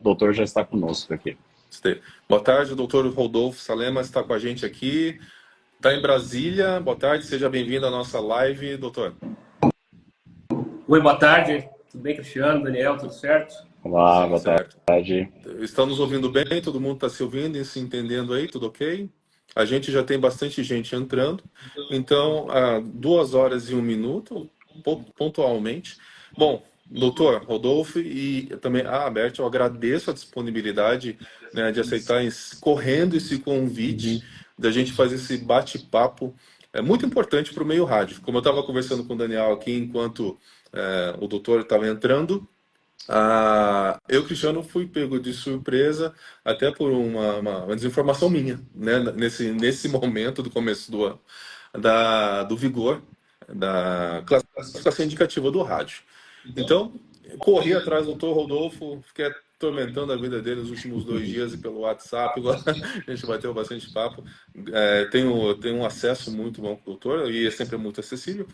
doutor já está conosco aqui. Boa tarde, doutor Rodolfo Salema está com a gente aqui. Está em Brasília. Boa tarde, seja bem-vindo à nossa live, doutor. Oi, boa tarde. Tudo bem, Cristiano, Daniel, tudo certo? Olá, boa tarde. Estamos ouvindo bem? Todo mundo está se ouvindo e se entendendo aí? Tudo ok? A gente já tem bastante gente entrando. Então, 2 horas e 1 minuto, pontualmente. Bom, doutor Rodolfo e também a Bert, eu agradeço a disponibilidade, né, de aceitar correndo esse convite, da gente fazer esse bate-papo. É muito importante para o meio rádio. Como eu estava conversando com o Daniel aqui, enquanto o doutor estava entrando, eu, Cristiano, fui pego de surpresa até por uma desinformação minha, né, nesse momento do começo do ano, do vigor da classificação indicativa do rádio. Então, corri atrás do doutor Rodolfo, fiquei atormentando a vida dele nos últimos 2 dias e pelo WhatsApp, a gente bateu bastante papo. Tenho um acesso muito bom com o doutor e é sempre muito acessível.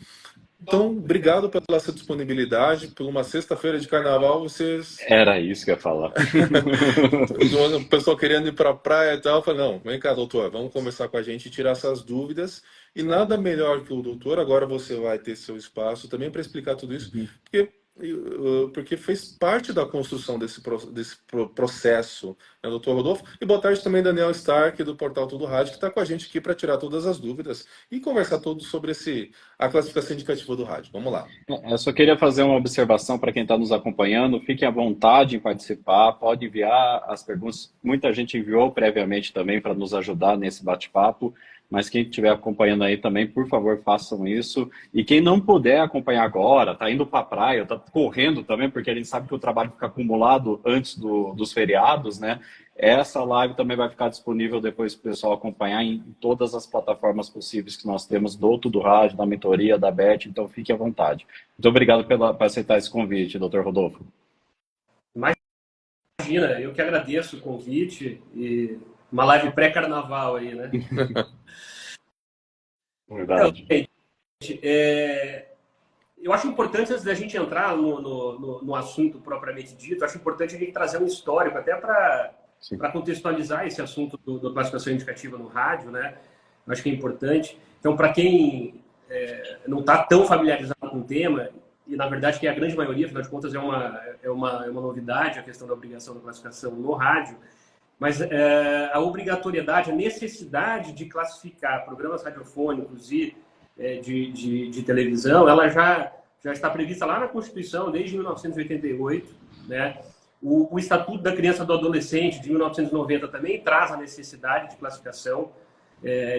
Então, obrigado pela sua disponibilidade, por uma sexta-feira de carnaval, vocês... Era isso que eu ia falar. O pessoal querendo ir para a praia e tal, eu falei, não, vem cá, doutor, vamos conversar com a gente e tirar essas dúvidas. E nada melhor que o doutor, agora você vai ter seu espaço também para explicar tudo isso, porque fez parte da construção desse processo, né, doutor Rodolfo? E boa tarde também, Daniel Stark, do Portal Tudo Rádio, que está com a gente aqui para tirar todas as dúvidas e conversar tudo sobre a classificação indicativa do rádio. Vamos lá. Eu só queria fazer uma observação para quem está nos acompanhando. Fiquem à vontade em participar, pode enviar as perguntas. Muita gente enviou previamente também para nos ajudar nesse bate-papo. Mas quem estiver acompanhando aí também, por favor, façam isso. E quem não puder acompanhar agora, está indo para a praia, está correndo também, porque a gente sabe que o trabalho fica acumulado antes dos feriados, né? Essa live também vai ficar disponível depois para o pessoal acompanhar em todas as plataformas possíveis que nós temos, do Tudo Rádio, da mentoria, da Beth, então fique à vontade. Muito obrigado por aceitar esse convite, doutor Rodolfo. Imagina, eu que agradeço o convite e uma live pré-carnaval aí, né? Verdade. Então, gente, eu acho importante, antes da gente entrar no assunto propriamente dito, acho importante a gente trazer um histórico, até para contextualizar esse assunto da classificação indicativa no rádio, né? Acho que é importante. Então, para quem não está tão familiarizado com o tema, e na verdade que a grande maioria, afinal de contas, é uma novidade a questão da obrigação da classificação no rádio, mas a obrigatoriedade, a necessidade de classificar programas radiofônicos e de televisão, ela já está prevista lá na Constituição desde 1988, né? O Estatuto da Criança e do Adolescente, de 1990, também traz a necessidade de classificação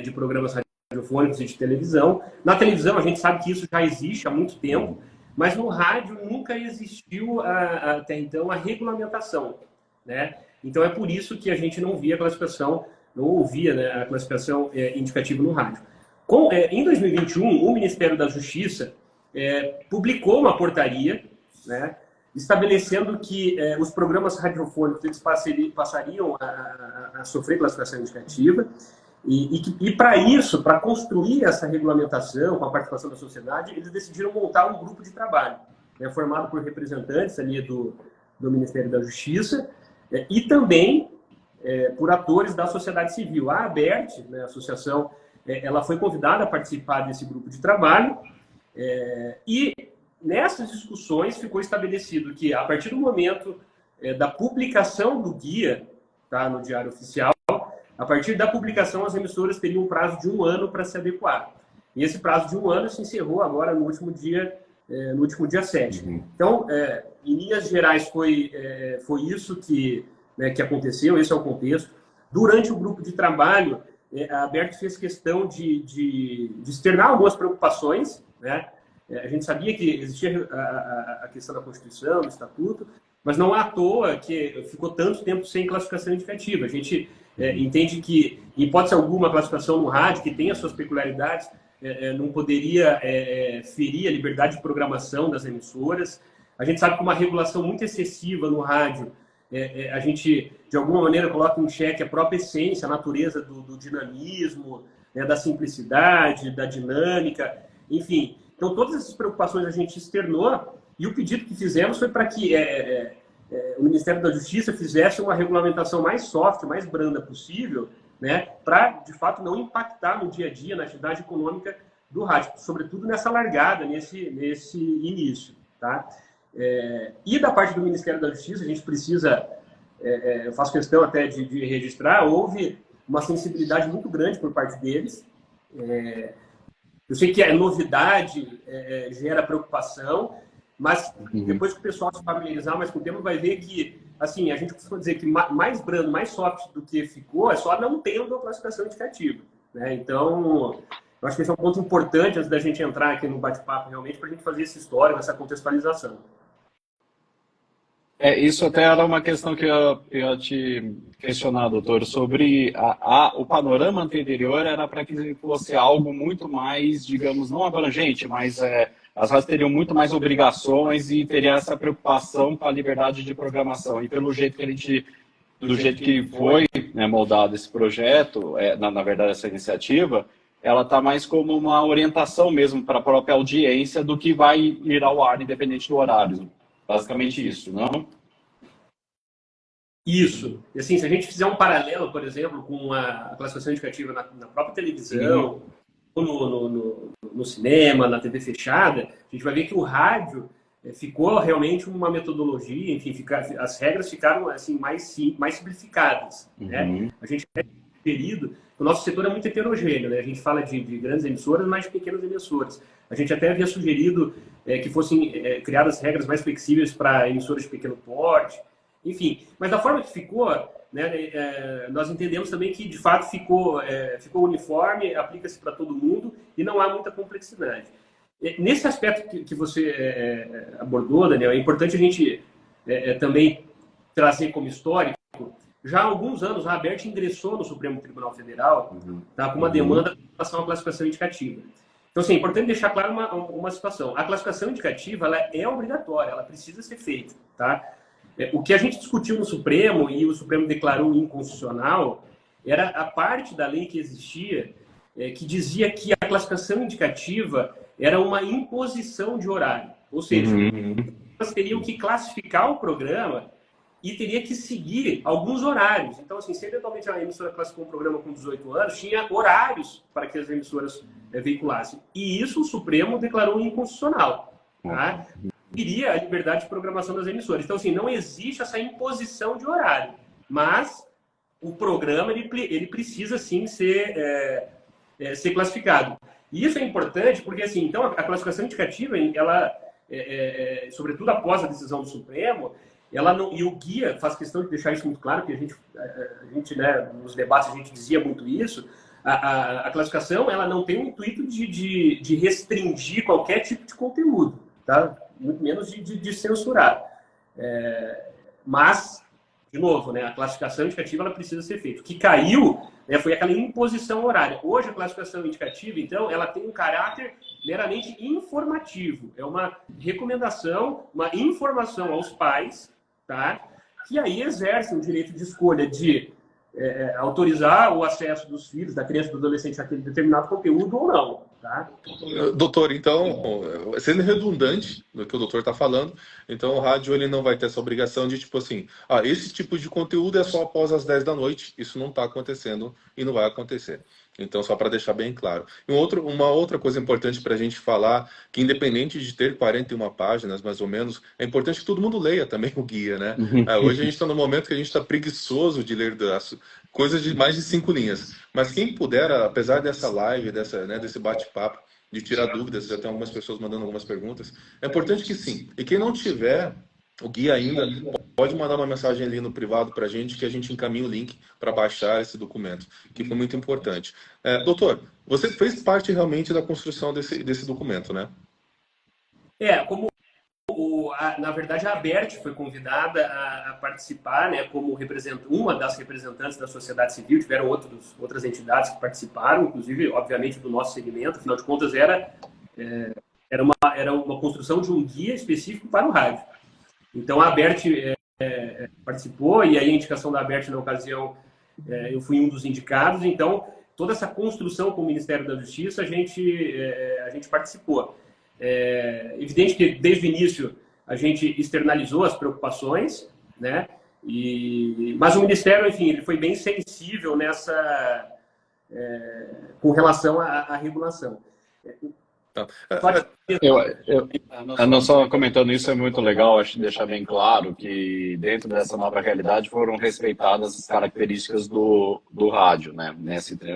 de programas radiofônicos e de televisão. Na televisão, a gente sabe que isso já existe há muito tempo, mas no rádio nunca existiu até então a regulamentação, né? Então é por isso que a gente não via a classificação, não ouvia, né, a classificação indicativa no rádio. Em 2021, o Ministério da Justiça publicou uma portaria, né, estabelecendo que os programas radiofônicos eles passariam a sofrer classificação indicativa e para isso, para construir essa regulamentação com a participação da sociedade, eles decidiram montar um grupo de trabalho, né, formado por representantes ali do Ministério da Justiça e também por atores da sociedade civil. A ABERT, né, a associação, ela foi convidada a participar desse grupo de trabalho e nessas discussões ficou estabelecido que, a partir do momento da publicação do guia, tá, no Diário Oficial, a partir da publicação, as emissoras teriam um prazo de 1 ano para se adequar. E esse prazo de 1 ano se encerrou agora no último dia 7. Então, em linhas gerais, foi isso que aconteceu, esse é o contexto. Durante o grupo de trabalho, a ABERT fez questão de externar algumas preocupações, né? A gente sabia que existia a questão da Constituição, do Estatuto, mas não é à toa que ficou tanto tempo sem classificação indicativa. A gente entende que, em hipótese alguma, a classificação no rádio, que tem as suas peculiaridades, não poderia ferir a liberdade de programação das emissoras. A gente sabe que uma regulação muito excessiva no rádio, a gente, de alguma maneira, coloca em xeque a própria essência, a natureza do dinamismo, da simplicidade, da dinâmica, enfim. Então, todas essas preocupações a gente externou e o pedido que fizemos foi para que o Ministério da Justiça fizesse uma regulamentação mais soft, mais branda possível, né, para, de fato, não impactar no dia a dia, na atividade econômica do rádio, sobretudo nessa largada, nesse início. Tá? E da parte do Ministério da Justiça, a gente precisa, eu faço questão até de registrar, houve uma sensibilidade muito grande por parte deles. Eu sei que a novidade gera preocupação, mas depois que o pessoal se familiarizar mais com o tema, vai ver que, assim, a gente costuma dizer que mais brando, mais soft do que ficou, é só não tendo a classificação indicativa. Né? Então, eu acho que esse é um ponto importante antes da gente entrar aqui no bate-papo, realmente, para a gente fazer essa história, essa contextualização. Isso até era uma questão que eu ia te questionar, doutor, sobre o panorama anterior era para que fosse algo muito mais, digamos, não abrangente, mas as rádios teriam muito mais obrigações e teria essa preocupação com a liberdade de programação. E pelo jeito que do jeito que foi, né, moldado esse projeto, na verdade essa iniciativa, ela está mais como uma orientação mesmo para a própria audiência do que vai ir ao ar independente do horário. Basicamente isso, não? Isso. E assim, se a gente fizer um paralelo, por exemplo, com a classificação indicativa na própria televisão, ou no cinema, na TV fechada, a gente vai ver que o rádio ficou realmente uma metodologia, enfim, as regras ficaram assim, mais simplificadas. Né? A gente tem período, o nosso setor é muito heterogêneo, né? A gente fala de grandes emissoras, mas de pequenas emissoras. A gente até havia sugerido que fossem criadas regras mais flexíveis para emissoras de pequeno porte, enfim. Mas da forma que ficou, né, nós entendemos também que, de fato, ficou uniforme, aplica-se para todo mundo e não há muita complexidade. Nesse aspecto que você abordou, Daniel, é importante a gente também trazer como histórico. Já há alguns anos, a ABERT ingressou no Supremo Tribunal Federal tá, com uma demanda em relação à classificação indicativa. Então, assim, é importante deixar claro uma situação. A classificação indicativa ela é obrigatória, ela precisa ser feita. Tá? O que a gente discutiu no Supremo, e o Supremo declarou inconstitucional, era a parte da lei que existia que dizia que a classificação indicativa era uma imposição de horário. Ou seja, elas teriam que classificar o programa e teria que seguir alguns horários. Então, assim, se eventualmente a emissora classificou um programa com 18 anos, tinha horários para que as emissoras veiculassem. E isso o Supremo declarou inconstitucional. Tá? Iria a liberdade de programação das emissoras. Então, assim, não existe essa imposição de horário. Mas o programa, ele precisa, sim, ser classificado. E isso é importante porque, assim, então, a classificação indicativa, ela, sobretudo após a decisão do Supremo, ela não, e o guia faz questão de deixar isso muito claro, porque a gente né, nos debates a gente dizia muito isso, a classificação ela não tem o intuito de restringir qualquer tipo de conteúdo, tá? Muito menos de censurar. Mas, de novo, né, a classificação indicativa ela precisa ser feita. O que caiu foi aquela imposição horária. Hoje a classificação indicativa, então, ela tem um caráter meramente informativo. É uma recomendação, uma informação aos pais, tá? Que aí exercem o direito de escolha de autorizar o acesso dos filhos, da criança e do adolescente àquele determinado conteúdo ou não. Tá? Doutor, então, sendo redundante do que o doutor está falando, então o rádio ele não vai ter essa obrigação de, tipo assim, esse tipo de conteúdo é só após as 10 da noite. Isso não está acontecendo e não vai acontecer. Então, só para deixar bem claro. Uma outra coisa importante para a gente falar, que independente de ter 41 páginas, mais ou menos, é importante que todo mundo leia também o guia, né? Hoje a gente está no momento que a gente está preguiçoso de ler coisas de mais de 5 linhas. Mas quem puder, apesar dessa live, desse bate-papo, de tirar dúvidas, já tem algumas pessoas mandando algumas perguntas, é importante que sim. E quem não tiver o guia ainda, pode mandar uma mensagem ali no privado para a gente, que a gente encaminha o link para baixar esse documento, que foi muito importante. Doutor, você fez parte realmente da construção desse documento, né? Como na verdade a ABERT foi convidada a participar, né, como uma das representantes da sociedade civil, tiveram outras entidades que participaram, inclusive, obviamente, do nosso segmento, afinal de contas era uma construção de um guia específico para o rádio. Então a ABERT participou, e aí a indicação da ABERT na ocasião, eu fui um dos indicados, então toda essa construção com o Ministério da Justiça a gente participou. Evidente que desde o início a gente externalizou as preocupações, né? Mas o Ministério, enfim, ele foi bem sensível com relação à regulação. Tá. Não só comentando isso, é muito legal, acho que deixar bem claro que dentro dessa nova realidade foram respeitadas as características do rádio, né?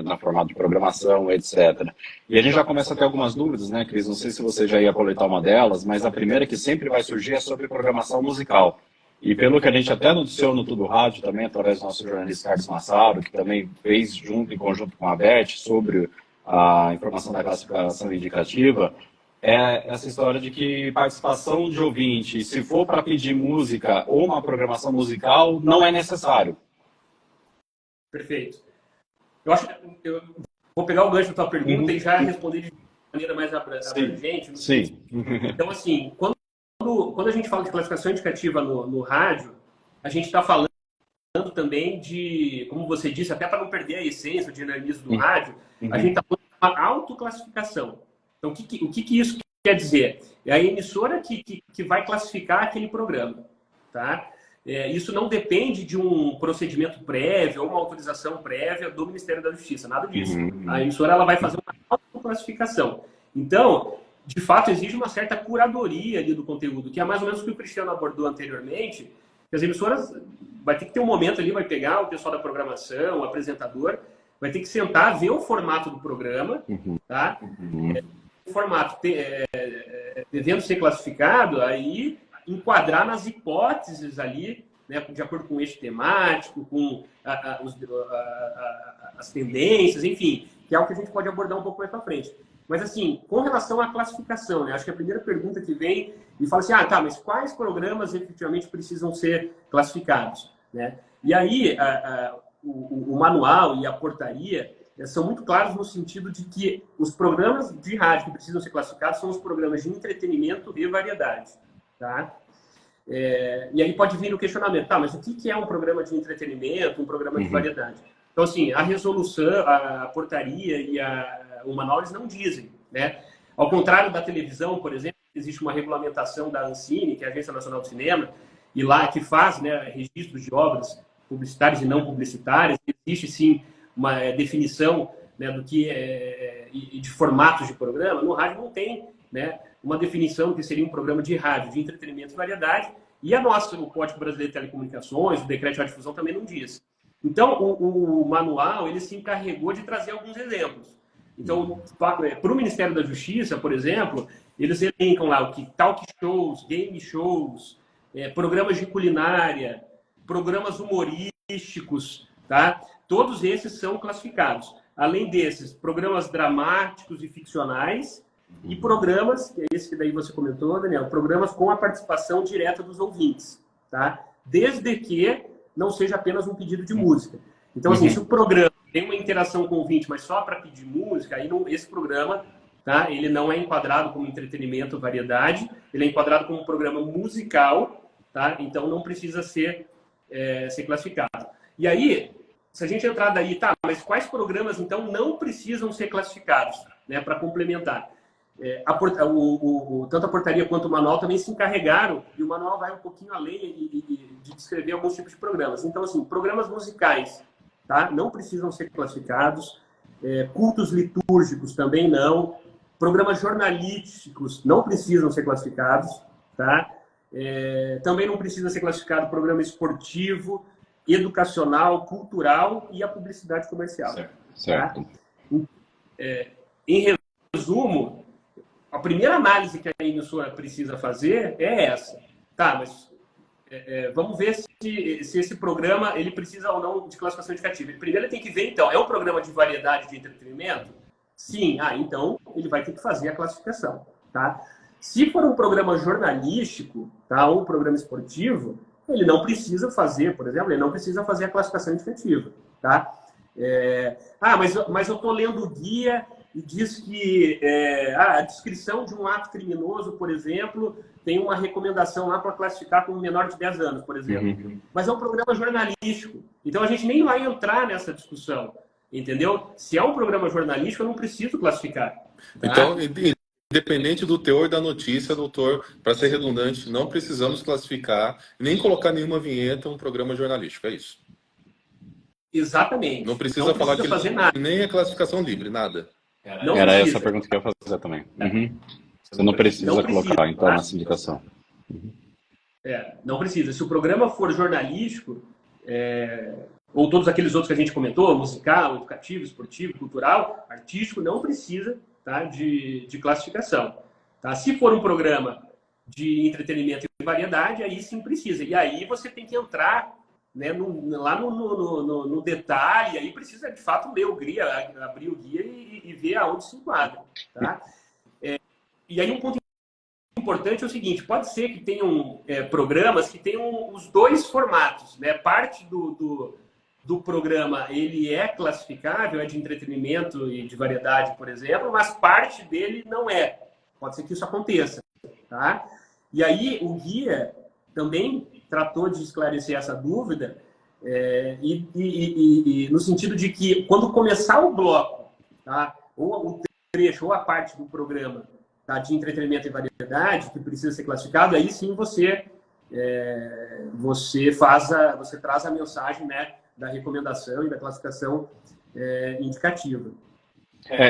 Na formato de programação, etc. E a gente já começa a ter algumas dúvidas, né, Cris? Não sei se você já ia coletar uma delas, mas a primeira que sempre vai surgir é sobre programação musical. E pelo que a gente até noticiou no Tudo Rádio também, através do nosso jornalista Carlos Massaro, que também fez em conjunto com a Beth, sobre a informação da classificação indicativa, é essa história de que participação de ouvinte, se for para pedir música ou uma programação musical, não é necessário. Perfeito. Eu vou pegar o gancho da tua pergunta e já responder de maneira mais abrangente. Sim. Então, assim, quando a gente fala de classificação indicativa no rádio, a gente está falando também de, como você disse, até para não perder a essência, o dinamismo do rádio, a gente está falando de uma autoclassificação. Então, o que isso quer dizer? É a emissora que vai classificar aquele programa. Tá? Isso não depende de um procedimento prévio ou uma autorização prévia do Ministério da Justiça, nada disso. A emissora ela vai fazer uma autoclassificação. Então, de fato, exige uma certa curadoria ali do conteúdo, que é mais ou menos o que o Cristiano abordou anteriormente. As emissoras vai ter que ter um momento ali, vai pegar o pessoal da programação, o apresentador, vai ter que sentar, ver o formato do programa, tá? O formato devendo ser classificado, aí enquadrar nas hipóteses ali, né, de acordo com o eixo temático, com as tendências, enfim, que é algo que a gente pode abordar um pouco mais para frente. Mas, assim, com relação à classificação, né, acho que a primeira pergunta que vem e fala assim, tá, mas quais programas efetivamente precisam ser classificados? Né? E aí, o manual e a portaria são muito claros no sentido de que os programas de rádio que precisam ser classificados são os programas de entretenimento e variedade. Tá? E aí pode vir o questionamento, tá, mas o que é um programa de entretenimento, um programa de variedade? Então, assim, a resolução, a portaria e o manual, eles não dizem, né? Ao contrário da televisão, por exemplo, existe uma regulamentação da Ancine, que é a Agência Nacional do Cinema, e lá que faz, né, registros de obras publicitárias e não publicitárias. Existe, sim, uma definição, né, do que e de formatos de programa. No rádio não tem, né, uma definição que seria um programa de rádio, de entretenimento e variedade, e o Código Brasileiro de Telecomunicações, o Decreto de Radiodifusão também não diz. Então, o manual, ele se encarregou de trazer alguns exemplos. Então, para o Ministério da Justiça, por exemplo, eles elencam lá o que talk shows, game shows, programas de culinária, programas humorísticos, tá? Todos esses são classificados. Além desses, programas dramáticos e ficcionais e programas, que é esse que daí você comentou, Daniel, programas com a participação direta dos ouvintes, tá? Desde que não seja apenas um pedido de música. Então, assim, se o programa tem uma interação com o ouvinte, mas só para pedir música, aí esse programa, tá, ele não é enquadrado como entretenimento, variedade, ele é enquadrado como um programa musical, tá? Então não precisa ser classificado. E aí, se a gente entrar daí, tá, mas quais programas, então, não precisam ser classificados, né, para complementar? Tanto a portaria quanto o manual também se encarregaram, e o manual vai um pouquinho além de descrever alguns tipos de programas. Então, assim, programas musicais, tá, não precisam ser classificados, cultos litúrgicos também não, programas jornalísticos não precisam ser classificados, tá? Também não precisa ser classificado programa esportivo, educacional, cultural e a publicidade comercial. Certo. Tá? Em resumo, a primeira análise que a emissora precisa fazer é essa. Tá, mas vamos ver se esse programa ele precisa ou não de classificação indicativa. Primeiro ele tem que ver, então, é um programa de variedade de entretenimento? Sim. Então ele vai ter que fazer a classificação. Tá? Se for um programa jornalístico, tá, ou um programa esportivo, ele não precisa fazer, por exemplo, ele não precisa fazer a classificação indicativa. Tá? Mas eu estou lendo o guia e diz que a descrição de um ato criminoso, por exemplo, tem uma recomendação lá para classificar como menor de 10 anos, por exemplo. Mas é um programa jornalístico. Então a gente nem vai entrar nessa discussão, entendeu? Se é um programa jornalístico, eu não preciso classificar. Tá? Então, independente do teor da notícia, doutor, para ser redundante, não precisamos classificar, nem colocar nenhuma vinheta em um programa jornalístico, é isso? Exatamente. Não precisa falar que fazer nada. Nem a classificação livre, nada. Era essa a pergunta que eu ia fazer também. Você não precisa colocar, então, tá? nessa indicação. Não precisa. Se o programa for jornalístico, ou todos aqueles outros que a gente comentou, musical, educativo, esportivo, cultural, artístico, não precisa, tá, de classificação. Tá? Se for um programa de entretenimento e variedade, aí sim precisa. E aí você tem que entrar, né, lá no detalhe, aí precisa de fato ler o guia, abrir o guia e ver aonde se enquadra. Tá? E aí um ponto importante é o seguinte: pode ser que tenham programas que tenham os dois formatos, né? Parte do programa ele é classificável, é de entretenimento e de variedade, por exemplo, mas parte dele não é. Pode ser que isso aconteça. Tá? E aí o guia também tratou de esclarecer essa dúvida, e no sentido de que quando começar o bloco, tá? Ou o trecho ou a parte do programa, tá, de entretenimento e variedade, que precisa ser classificado, aí sim você traz a mensagem, né, da recomendação e da classificação indicativa.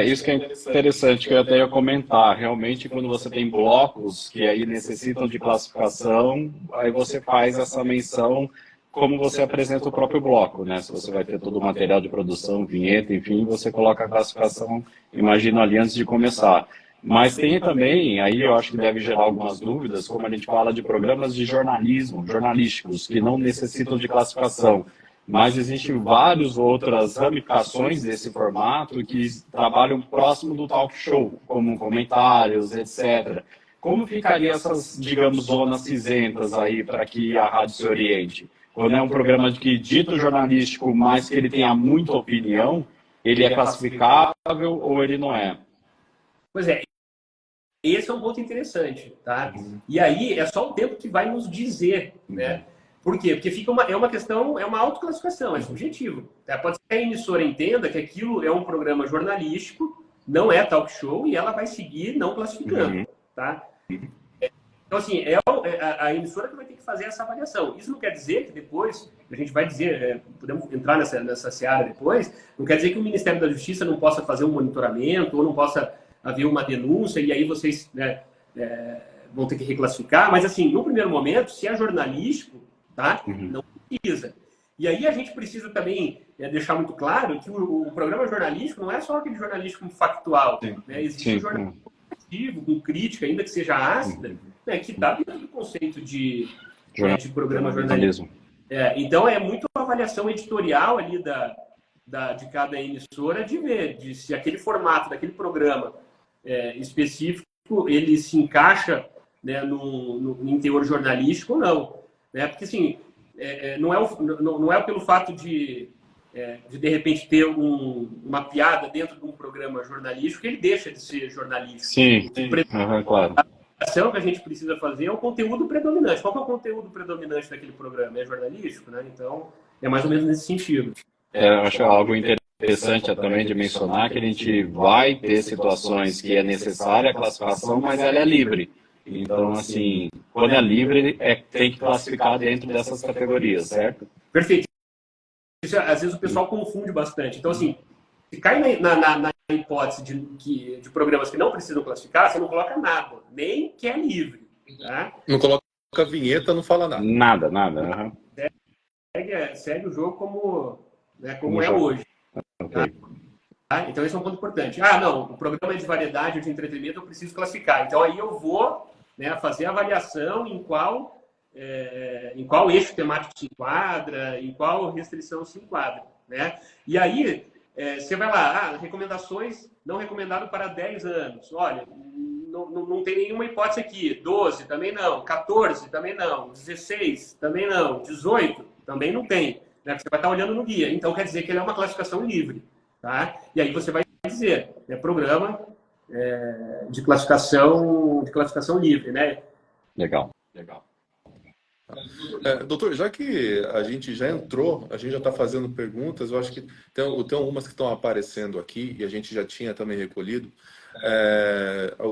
Isso que é interessante, que eu até ia comentar. Realmente, quando você tem blocos que aí necessitam de classificação, aí você faz essa menção como você apresenta o próprio bloco, né? Se você vai ter todo o material de produção, vinheta, enfim, você coloca a classificação, imagino, ali antes de começar. Mas tem também, aí eu acho que deve gerar algumas dúvidas, como a gente fala de programas de jornalismo, jornalísticos, que não necessitam de classificação. Mas existem várias outras ramificações desse formato que trabalham próximo do talk show, como comentários, etc. Como ficaria essas, digamos, zonas cinzentas aí para que a rádio se oriente? Quando é um programa que dito jornalístico, mas que ele tenha muita opinião, ele é classificável ou ele não é? Pois é, esse é um ponto interessante, tá? E aí é só o tempo que vai nos dizer, né? Por quê? Porque fica uma questão, é uma autoclassificação, é subjetivo. Tá? Pode ser que a emissora entenda que aquilo é um programa jornalístico, não é talk show, e ela vai seguir não classificando. Tá? Então, assim, a emissora que vai ter que fazer essa avaliação. Isso não quer dizer que depois, a gente vai dizer, podemos entrar nessa seara depois, não quer dizer que o Ministério da Justiça não possa fazer um monitoramento, ou não possa haver uma denúncia, e aí vocês, né, vão ter que reclassificar. Mas, assim, no primeiro momento, se é jornalístico, tá? Não precisa. E aí a gente precisa também deixar muito claro que o programa jornalístico não é só aquele jornalístico factual. Né? Existe um jornalismo positivo, com crítica, ainda que seja ácida, né, que está dentro do conceito de programa jornalístico. Então é muito uma avaliação editorial ali de cada emissora de ver se aquele formato daquele programa específico ele se encaixa, né, em teor jornalístico ou não. Né? Porque, assim, não é pelo fato de repente, ter uma piada dentro de um programa jornalístico que ele deixa de ser jornalístico. Sim, claro. A ação que a gente precisa fazer é o conteúdo predominante. Qual que é o conteúdo predominante daquele programa? É jornalístico, né? Então, é mais ou menos nesse sentido. Eu acho algo interessante também de mencionar que a gente vai ter situações que é necessária a classificação, mas ela é livre. Então, assim, quando é livre, tem que classificar dentro dessas categorias, certo? Perfeito. Isso, às vezes o pessoal confunde bastante. Então, assim, se cai na hipótese de programas que não precisam classificar, você não coloca nada, nem que é livre. Tá? Não coloca vinheta, não fala nada. Nada. Segue o jogo como é hoje. Okay. Tá? Então, esse é um ponto importante. Não, o programa é de variedade ou de entretenimento, eu preciso classificar. Então, aí eu vou, né, fazer a avaliação em qual eixo temático se enquadra, em qual restrição se enquadra. Né? E aí, você vai lá, recomendações não recomendado para 10 anos. Olha, não tem nenhuma hipótese aqui. 12 também não, 14 também não, 16 também não, 18 também não tem. Né? Você vai estar olhando no guia. Então, quer dizer que ele é uma classificação livre. Tá? E aí você vai dizer, programa de classificação livre, né? Legal. Doutor, já que a gente já entrou, a gente já está fazendo perguntas, eu acho que tem algumas que estão aparecendo aqui e a gente já tinha também recolhido.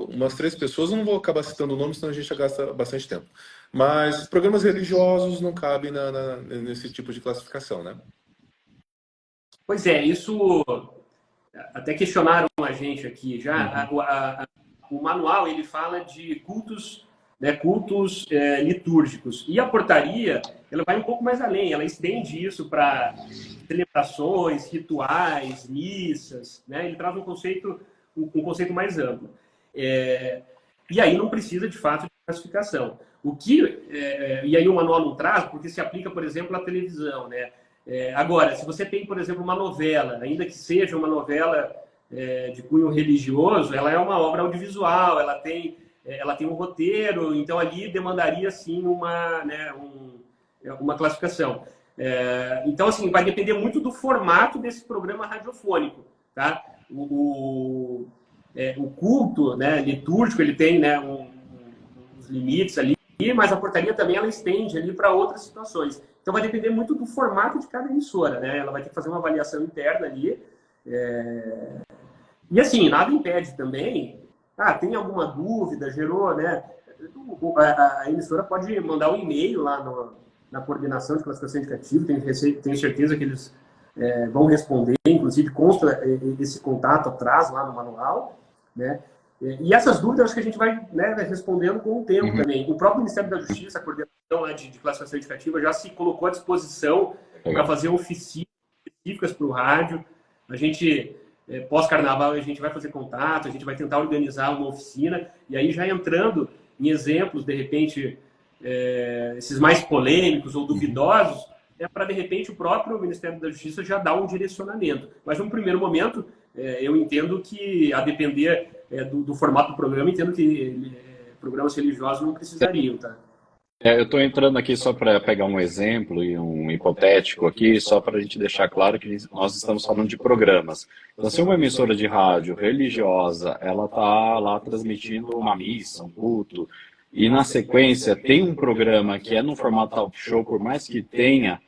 Umas 3 pessoas, eu não vou acabar citando o nome, senão a gente já gasta bastante tempo. Mas programas religiosos não cabem nesse tipo de classificação, né? Pois é, isso até questionaram a gente aqui já. O manual ele fala de cultos, né, cultos litúrgicos. E a portaria ela vai um pouco mais além, ela estende isso para celebrações, rituais, missas, né? Ele traz um conceito mais amplo. E aí não precisa, de fato, de classificação. E aí o manual não traz, porque se aplica, por exemplo, à televisão, né? Agora, se você tem, por exemplo, uma novela, ainda que seja uma novela de cunho religioso, ela é uma obra audiovisual, ela tem um roteiro, então ali demandaria, sim, uma classificação. Então, assim, vai depender muito do formato desse programa radiofônico, tá? O culto, né, litúrgico, ele tem, né, uns limites ali, mas a portaria também ela estende ali para outras situações. Então vai depender muito do formato de cada emissora, né? Ela vai ter que fazer uma avaliação interna ali. E assim, nada impede também. Tem alguma dúvida, gerou, né? A emissora pode mandar um e-mail lá na coordenação de classificação indicativa, tenho certeza que eles vão responder, inclusive consta esse contato atrás lá no manual, né? E essas dúvidas acho que a gente vai, né, respondendo com o tempo também. O próprio Ministério da Justiça, a coordenação de classificação indicativa, já se colocou à disposição para fazer oficinas específicas para o rádio. A gente, pós-carnaval, a gente vai fazer contato, a gente vai tentar organizar uma oficina, e aí já entrando em exemplos, de repente, esses mais polêmicos ou duvidosos, para, de repente, o próprio Ministério da Justiça já dar um direcionamento. Mas, num primeiro momento, eu entendo que, a depender do formato do programa, entendo que programas religiosos não precisariam, tá? Eu estou entrando aqui só para pegar um exemplo e um hipotético aqui, só para a gente deixar claro que nós estamos falando de programas. Então, se uma emissora de rádio religiosa, ela está lá transmitindo uma missa, um culto, e na sequência tem um programa que é no formato talk show, por mais que tenha,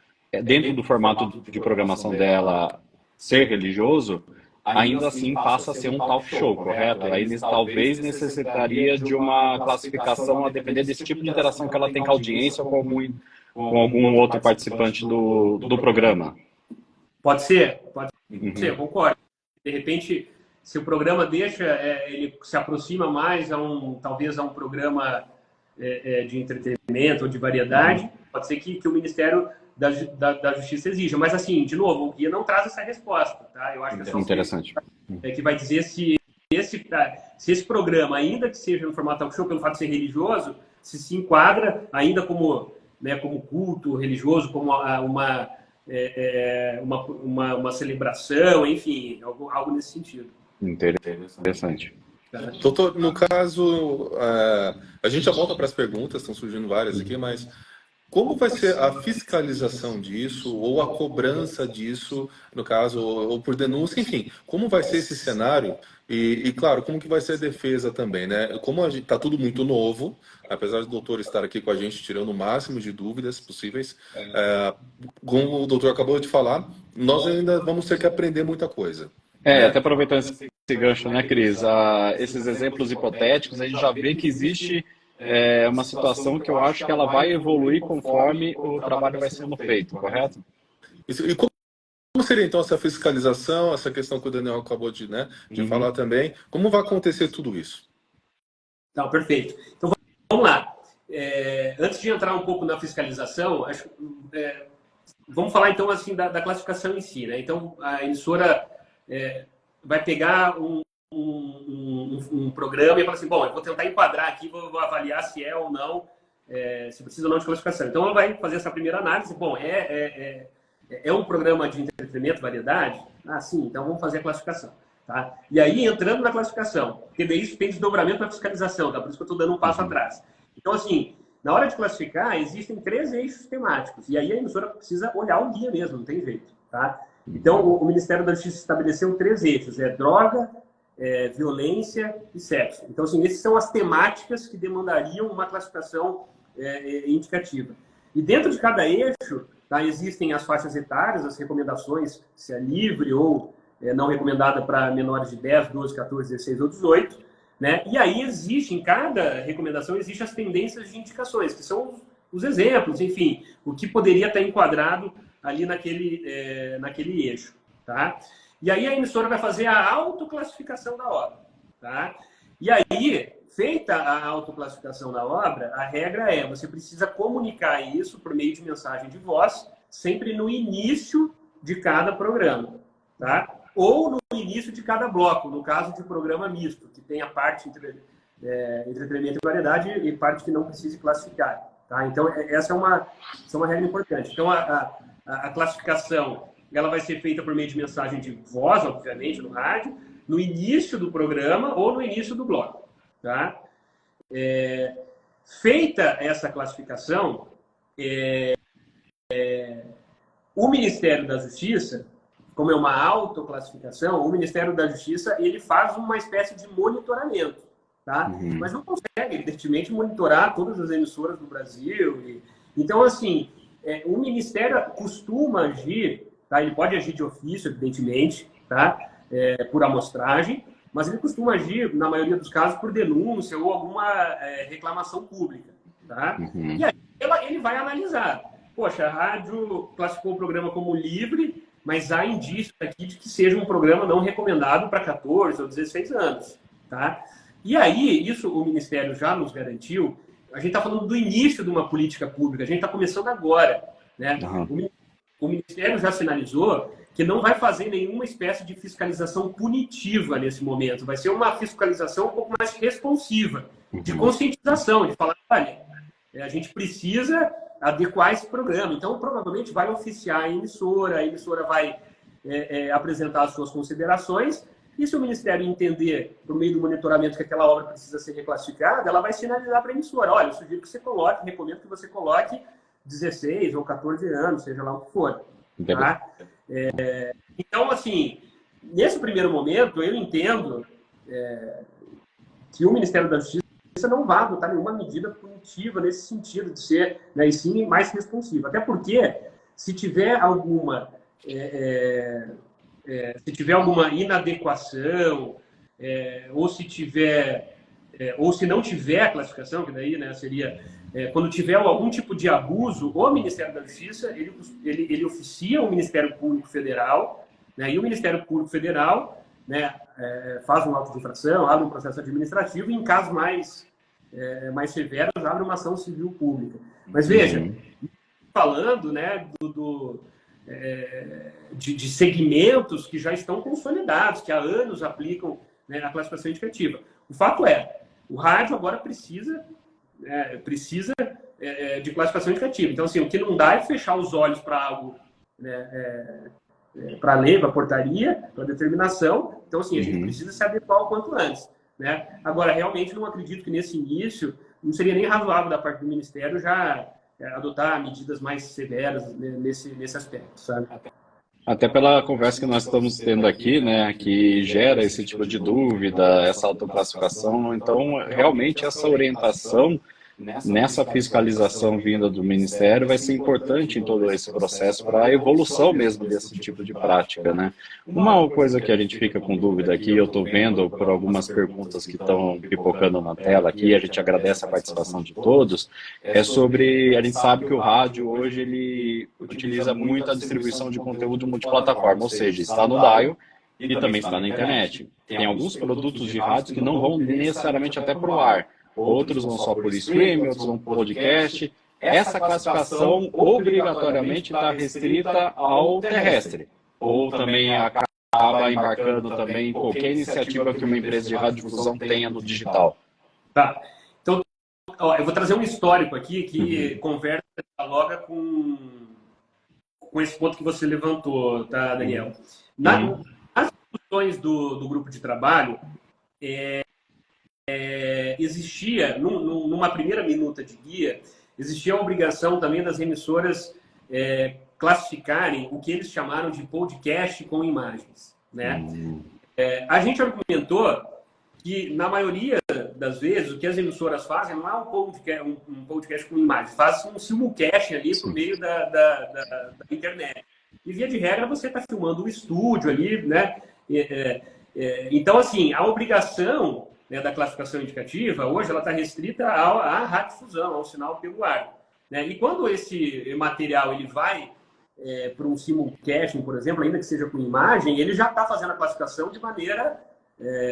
dentro do formato de programação dela, ser religioso, ainda assim passa a ser um talk show, correto? Aí talvez necessitaria de uma classificação a depender desse tipo de interação que ela tem com a audiência ou com algum outro participante do programa. Pode ser, concordo. De repente, se o programa ele se aproxima mais talvez a um programa de entretenimento ou de variedade, pode ser que o Ministério da Justiça exija. Mas, assim, de novo, o guia não traz essa resposta, tá? Eu acho que é só interessante. Que vai dizer se esse programa, ainda que seja no formato talk show, pelo fato de ser religioso, se enquadra ainda como culto religioso, como uma celebração, enfim, algo nesse sentido. Interessante. Doutor, no caso, a gente já volta para as perguntas, estão surgindo várias aqui, mas como vai ser a fiscalização disso, ou a cobrança disso, no caso, ou por denúncia, enfim, como vai ser esse cenário? E claro, como que vai ser a defesa também, né? Como está tudo muito novo, apesar do doutor estar aqui com a gente tirando o máximo de dúvidas possíveis, como o doutor acabou de falar, nós ainda vamos ter que aprender muita coisa. Até aproveitando esse gancho, né, Cris? Esses exemplos hipotéticos, a gente já vê que existe uma situação que eu acho que ela vai evoluir conforme o trabalho vai sendo feito, correto? Isso, e como seria então essa fiscalização, essa questão que o Daniel acabou de falar também? Como vai acontecer tudo isso? Não, perfeito. Então vamos lá. Antes de entrar um pouco na fiscalização, vamos falar então assim da classificação em si, né? Então a emissora vai pegar um programa e falar assim, bom, eu vou tentar enquadrar aqui, vou avaliar se é ou não, se precisa ou não de classificação. Então ela vai fazer essa primeira análise, bom, é um programa de entretenimento, variedade? Sim, então vamos fazer a classificação. Tá? E aí, entrando na classificação, porque daí isso tem desdobramento na fiscalização, tá? Por isso que eu estou dando um passo atrás. Então, assim, na hora de classificar, existem 3 eixos temáticos, e aí a emissora precisa olhar o guia mesmo, não tem jeito. Tá? Então, o Ministério da Justiça estabeleceu 3 eixos, droga, violência e sexo. Então, assim, essas são as temáticas que demandariam uma classificação indicativa. E dentro de cada eixo, tá, existem as faixas etárias, as recomendações, se é livre ou não recomendada para menores de 10, 12, 14, 16 ou 18, né? E aí existe, em cada recomendação, existem as tendências de indicações, que são os exemplos, enfim, o que poderia estar enquadrado ali naquele eixo, tá? E aí a emissora vai fazer a autoclassificação da obra, tá? E aí, feita a autoclassificação da obra, a regra é, você precisa comunicar isso por meio de mensagem de voz, sempre no início de cada programa, tá? Ou no início de cada bloco, no caso de programa misto, que tem a parte entretenimento e variedade e parte que não precise classificar, tá? Então, essa é uma regra importante. Então, a classificação, ela vai ser feita por meio de mensagem de voz, obviamente, no rádio, no início do programa ou no início do bloco, tá? Feita essa classificação, o Ministério da Justiça, como é uma autoclassificação, o Ministério da Justiça ele faz uma espécie de monitoramento, tá? Mas não consegue, evidentemente, monitorar todas as emissoras do Brasil. Então, assim, o Ministério costuma agir, tá? Ele pode agir de ofício, evidentemente, tá? Por amostragem, mas ele costuma agir, na maioria dos casos, por denúncia ou alguma reclamação pública, tá? E aí ele vai analisar. Poxa, a rádio classificou o programa como livre, mas há indícios aqui de que seja um programa não recomendado para 14 ou 16 anos, tá? E aí, isso o Ministério já nos garantiu. A gente está falando do início de uma política pública, a gente está começando agora, né? O Ministério já sinalizou que não vai fazer nenhuma espécie de fiscalização punitiva nesse momento. Vai ser uma fiscalização um pouco mais responsiva, de conscientização, de falar, olha, a gente precisa adequar esse programa. Então, provavelmente vai oficiar a emissora vai apresentar as suas considerações, e se o Ministério entender, por meio do monitoramento, que aquela obra precisa ser reclassificada, ela vai sinalizar para a emissora, olha, eu sugiro que você coloque, recomendo que você coloque 16 ou 14 anos, seja lá o que for. Tá? Então, assim, nesse primeiro momento, eu entendo que o Ministério da Justiça não vai adotar nenhuma medida punitiva nesse sentido de ser, né, e sim mais responsivo. Até porque, se tiver alguma inadequação, ou se não tiver a classificação, que daí, né, seria quando tiver algum tipo de abuso, o Ministério da Justiça ele oficia o Ministério Público Federal, né, e o Ministério Público Federal, né, faz um auto de infração, abre um processo administrativo e, em casos mais severos, abre uma ação civil pública. Mas veja, falando, né, de segmentos que já estão consolidados, que há anos aplicam, né, a classificação indicativa. O fato o rádio agora precisa de classificação indicativa. Então, assim, o que não dá é fechar os olhos para algo, né, para a lei, para a portaria, para a determinação. Então, assim, a gente precisa se adequar o quanto antes, né? Agora, realmente, não acredito que nesse início não seria nem razoável da parte do Ministério já adotar medidas mais severas nesse aspecto, sabe? Até pela conversa que nós estamos tendo aqui, né, que gera esse tipo de dúvida, essa autoclassificação. Então, realmente, essa orientação nessa fiscalização vinda do Ministério vai ser importante em todo esse processo para a evolução mesmo desse tipo de prática, né? Uma coisa que a gente fica com dúvida aqui, eu estou vendo por algumas perguntas que estão pipocando na tela aqui, a gente agradece a participação de todos, é sobre, a gente sabe que o rádio hoje ele utiliza muito a distribuição de conteúdo multiplataforma, ou seja, está no dial e também está na internet. Tem alguns produtos de rádio que não vão necessariamente até para o ar. Outros vão só por streaming, outros vão por podcast. Essa classificação obrigatoriamente está restrita ao terrestre. Ou também acaba embarcando também em qualquer iniciativa que uma empresa de radiodifusão tenha no digital. Tá. Então, eu vou trazer um histórico aqui que conversa, dialoga com esse ponto que você levantou, tá, Daniel? Nas discussões do grupo de trabalho, existia, numa primeira minuta de guia, existia a obrigação também das emissoras classificarem o que eles chamaram de podcast com imagens, né? A gente argumentou que, na maioria das vezes, o que as emissoras fazem não é um podcast com imagem, fazem um simulcast ali por meio da internet. E, via de regra, você está filmando um estúdio ali, né? Então, assim, a obrigação, né, da classificação indicativa, hoje, ela está restrita à radiodifusão, ao sinal pelo ar. Né? E quando esse material ele vai para um simulcasting, por exemplo, ainda que seja com imagem, ele já está fazendo a classificação de maneira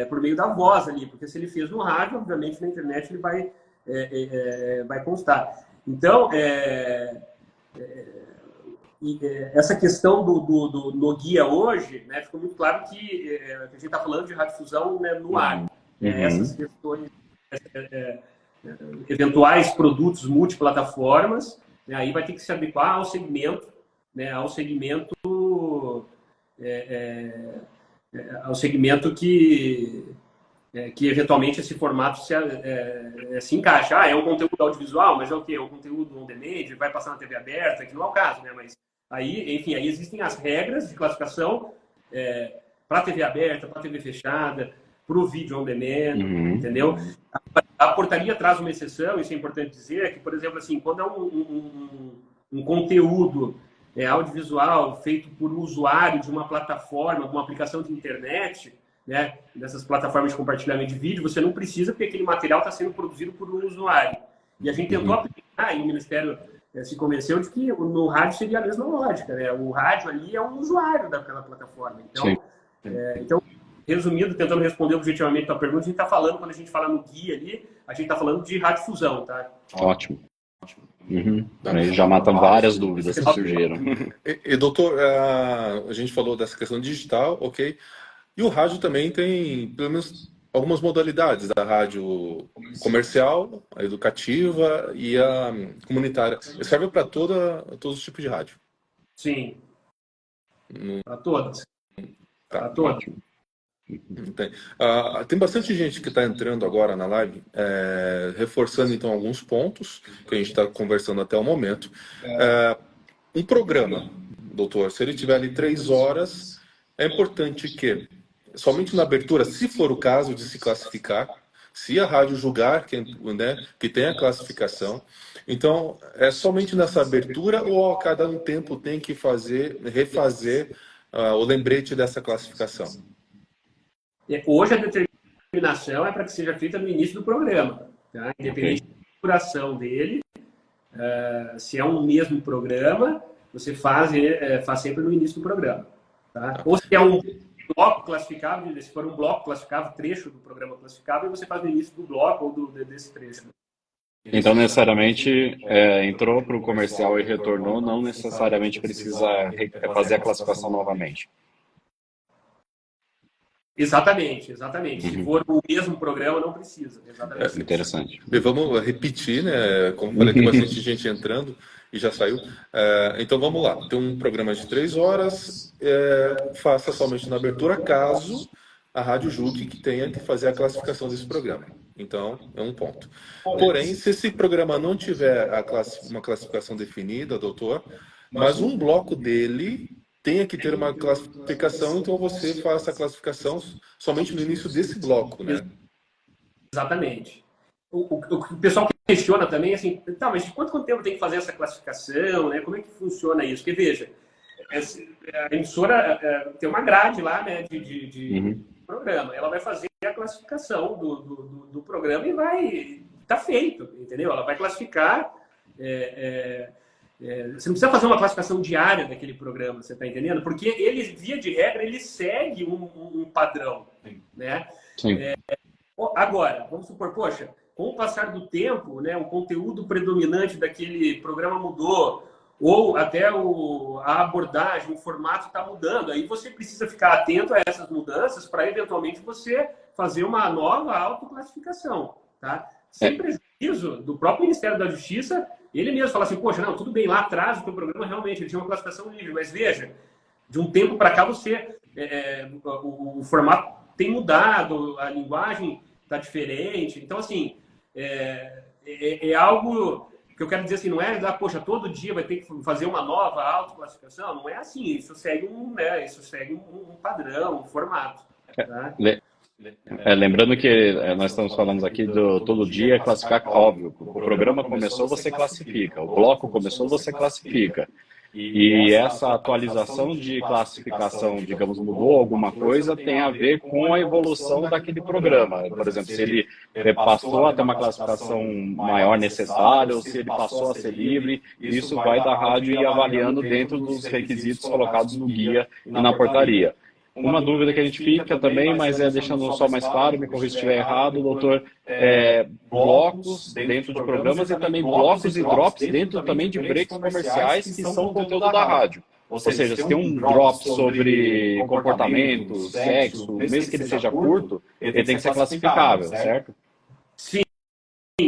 por meio da voz ali, porque se ele fez no rádio, obviamente na internet ele vai constar. Então, essa questão no guia hoje, né, ficou muito claro que a gente está falando de radiodifusão, né, no ar. Essas questões, eventuais produtos multiplataformas, né, aí vai ter que se adequar ao segmento, né, ao segmento que eventualmente esse formato se encaixa. É um conteúdo audiovisual, mas é o quê? É um conteúdo on demand, vai passar na TV aberta, que não é o caso, né? Mas aí, enfim, aí existem as regras de classificação para TV aberta, para TV fechada, para o vídeo on demand, entendeu? A portaria traz uma exceção, isso é importante dizer, que, por exemplo, assim, quando é um conteúdo audiovisual feito por um usuário de uma plataforma, de uma aplicação de internet, né, dessas plataformas de compartilhamento de vídeo, você não precisa, porque aquele material está sendo produzido por um usuário. E a gente tentou aplicar, e o Ministério se convenceu de que no rádio seria a mesma lógica, né? O rádio ali é um usuário daquela plataforma. Então, resumindo, tentando responder objetivamente a tua pergunta, a gente está falando, quando a gente fala no guia ali, a gente está falando de radiodifusão, tá? Ótimo. Aí já mata várias dúvidas que surgiram. E doutor, a gente falou dessa questão digital, ok? E o rádio também tem, pelo menos, algumas modalidades da rádio comercial, a educativa e a comunitária. Serve para todos os tipos de rádio? Sim. Para todas. Tá. Para todas. Tem bastante gente que está entrando agora na live, reforçando então alguns pontos que a gente está conversando até o momento. Um programa, doutor, se ele tiver ali 3 horas, é importante que, somente na abertura, se for o caso de se classificar, se a rádio julgar que tem a classificação, então é somente nessa abertura ou a cada um tempo tem que refazer o lembrete dessa classificação? Hoje a determinação é para que seja feita no início do programa, tá? Independente da duração dele, se é um mesmo programa, você faz sempre no início do programa, tá? Ou se é um bloco classificável, se for um bloco classificável, trecho do programa classificável, você faz no início do bloco ou desse trecho. Então, necessariamente, entrou para o comercial e retornou, não necessariamente precisa fazer a classificação novamente. Exatamente. Se for o mesmo programa, não precisa. Exatamente. Interessante. E vamos repetir, né? Como falei, tem bastante gente entrando e já saiu. Então vamos lá. Tem um programa de 3 horas, faça somente na abertura, caso a rádio julgue que tenha que fazer a classificação desse programa. Então, é um ponto. Porém, se esse programa não tiver uma classificação definida, doutor, mas um bloco dele tenha que ter uma classificação, então você faça a classificação somente no início desse bloco, né? Exatamente. O pessoal questiona também, assim, tá, mas de quanto tempo tem que fazer essa classificação, né? Como é que funciona isso? Porque, veja, a emissora tem uma grade lá, né, de programa. Ela vai fazer a classificação do programa e vai... Tá feito, entendeu? Ela vai classificar... você não precisa fazer uma classificação diária daquele programa, você está entendendo? Porque ele, via de regra, ele segue um padrão, né? Sim. Agora, vamos supor, poxa, com o passar do tempo, né, o conteúdo predominante daquele programa mudou, ou até a abordagem, o formato está mudando. Aí você precisa ficar atento a essas mudanças para, eventualmente, você fazer uma nova autoclassificação, tá? Sem prejuízo do próprio Ministério da Justiça. Ele mesmo fala assim, poxa, não, tudo bem, lá atrás o teu programa realmente ele tinha uma classificação livre, mas veja, de um tempo para cá o formato tem mudado, a linguagem está diferente. Então, assim, é algo que eu quero dizer assim, não é, poxa, todo dia vai ter que fazer uma nova autoclassificação, não é assim, isso segue um padrão, um formato. Tá? Lembrando que nós estamos falando aqui do todo dia classificar, óbvio, o programa começou, você classifica, o bloco começou, você classifica. E essa atualização de classificação, digamos, mudou alguma coisa, tem a ver com a evolução daquele programa. Por exemplo, se ele passou a ter uma classificação maior necessária, ou se ele passou a ser livre, isso vai da rádio ir avaliando dentro dos requisitos colocados no guia e na portaria. Uma dúvida que a gente fica também, mas deixando só mais claro, me corrija se estiver errado, doutor, blocos dentro de programas e também blocos e drops dentro também de breaks comerciais que são conteúdo da rádio. Ou seja, se tem um drop sobre comportamento, sexo, mesmo que ele seja curto, ele tem que ser classificável, certo? Sim.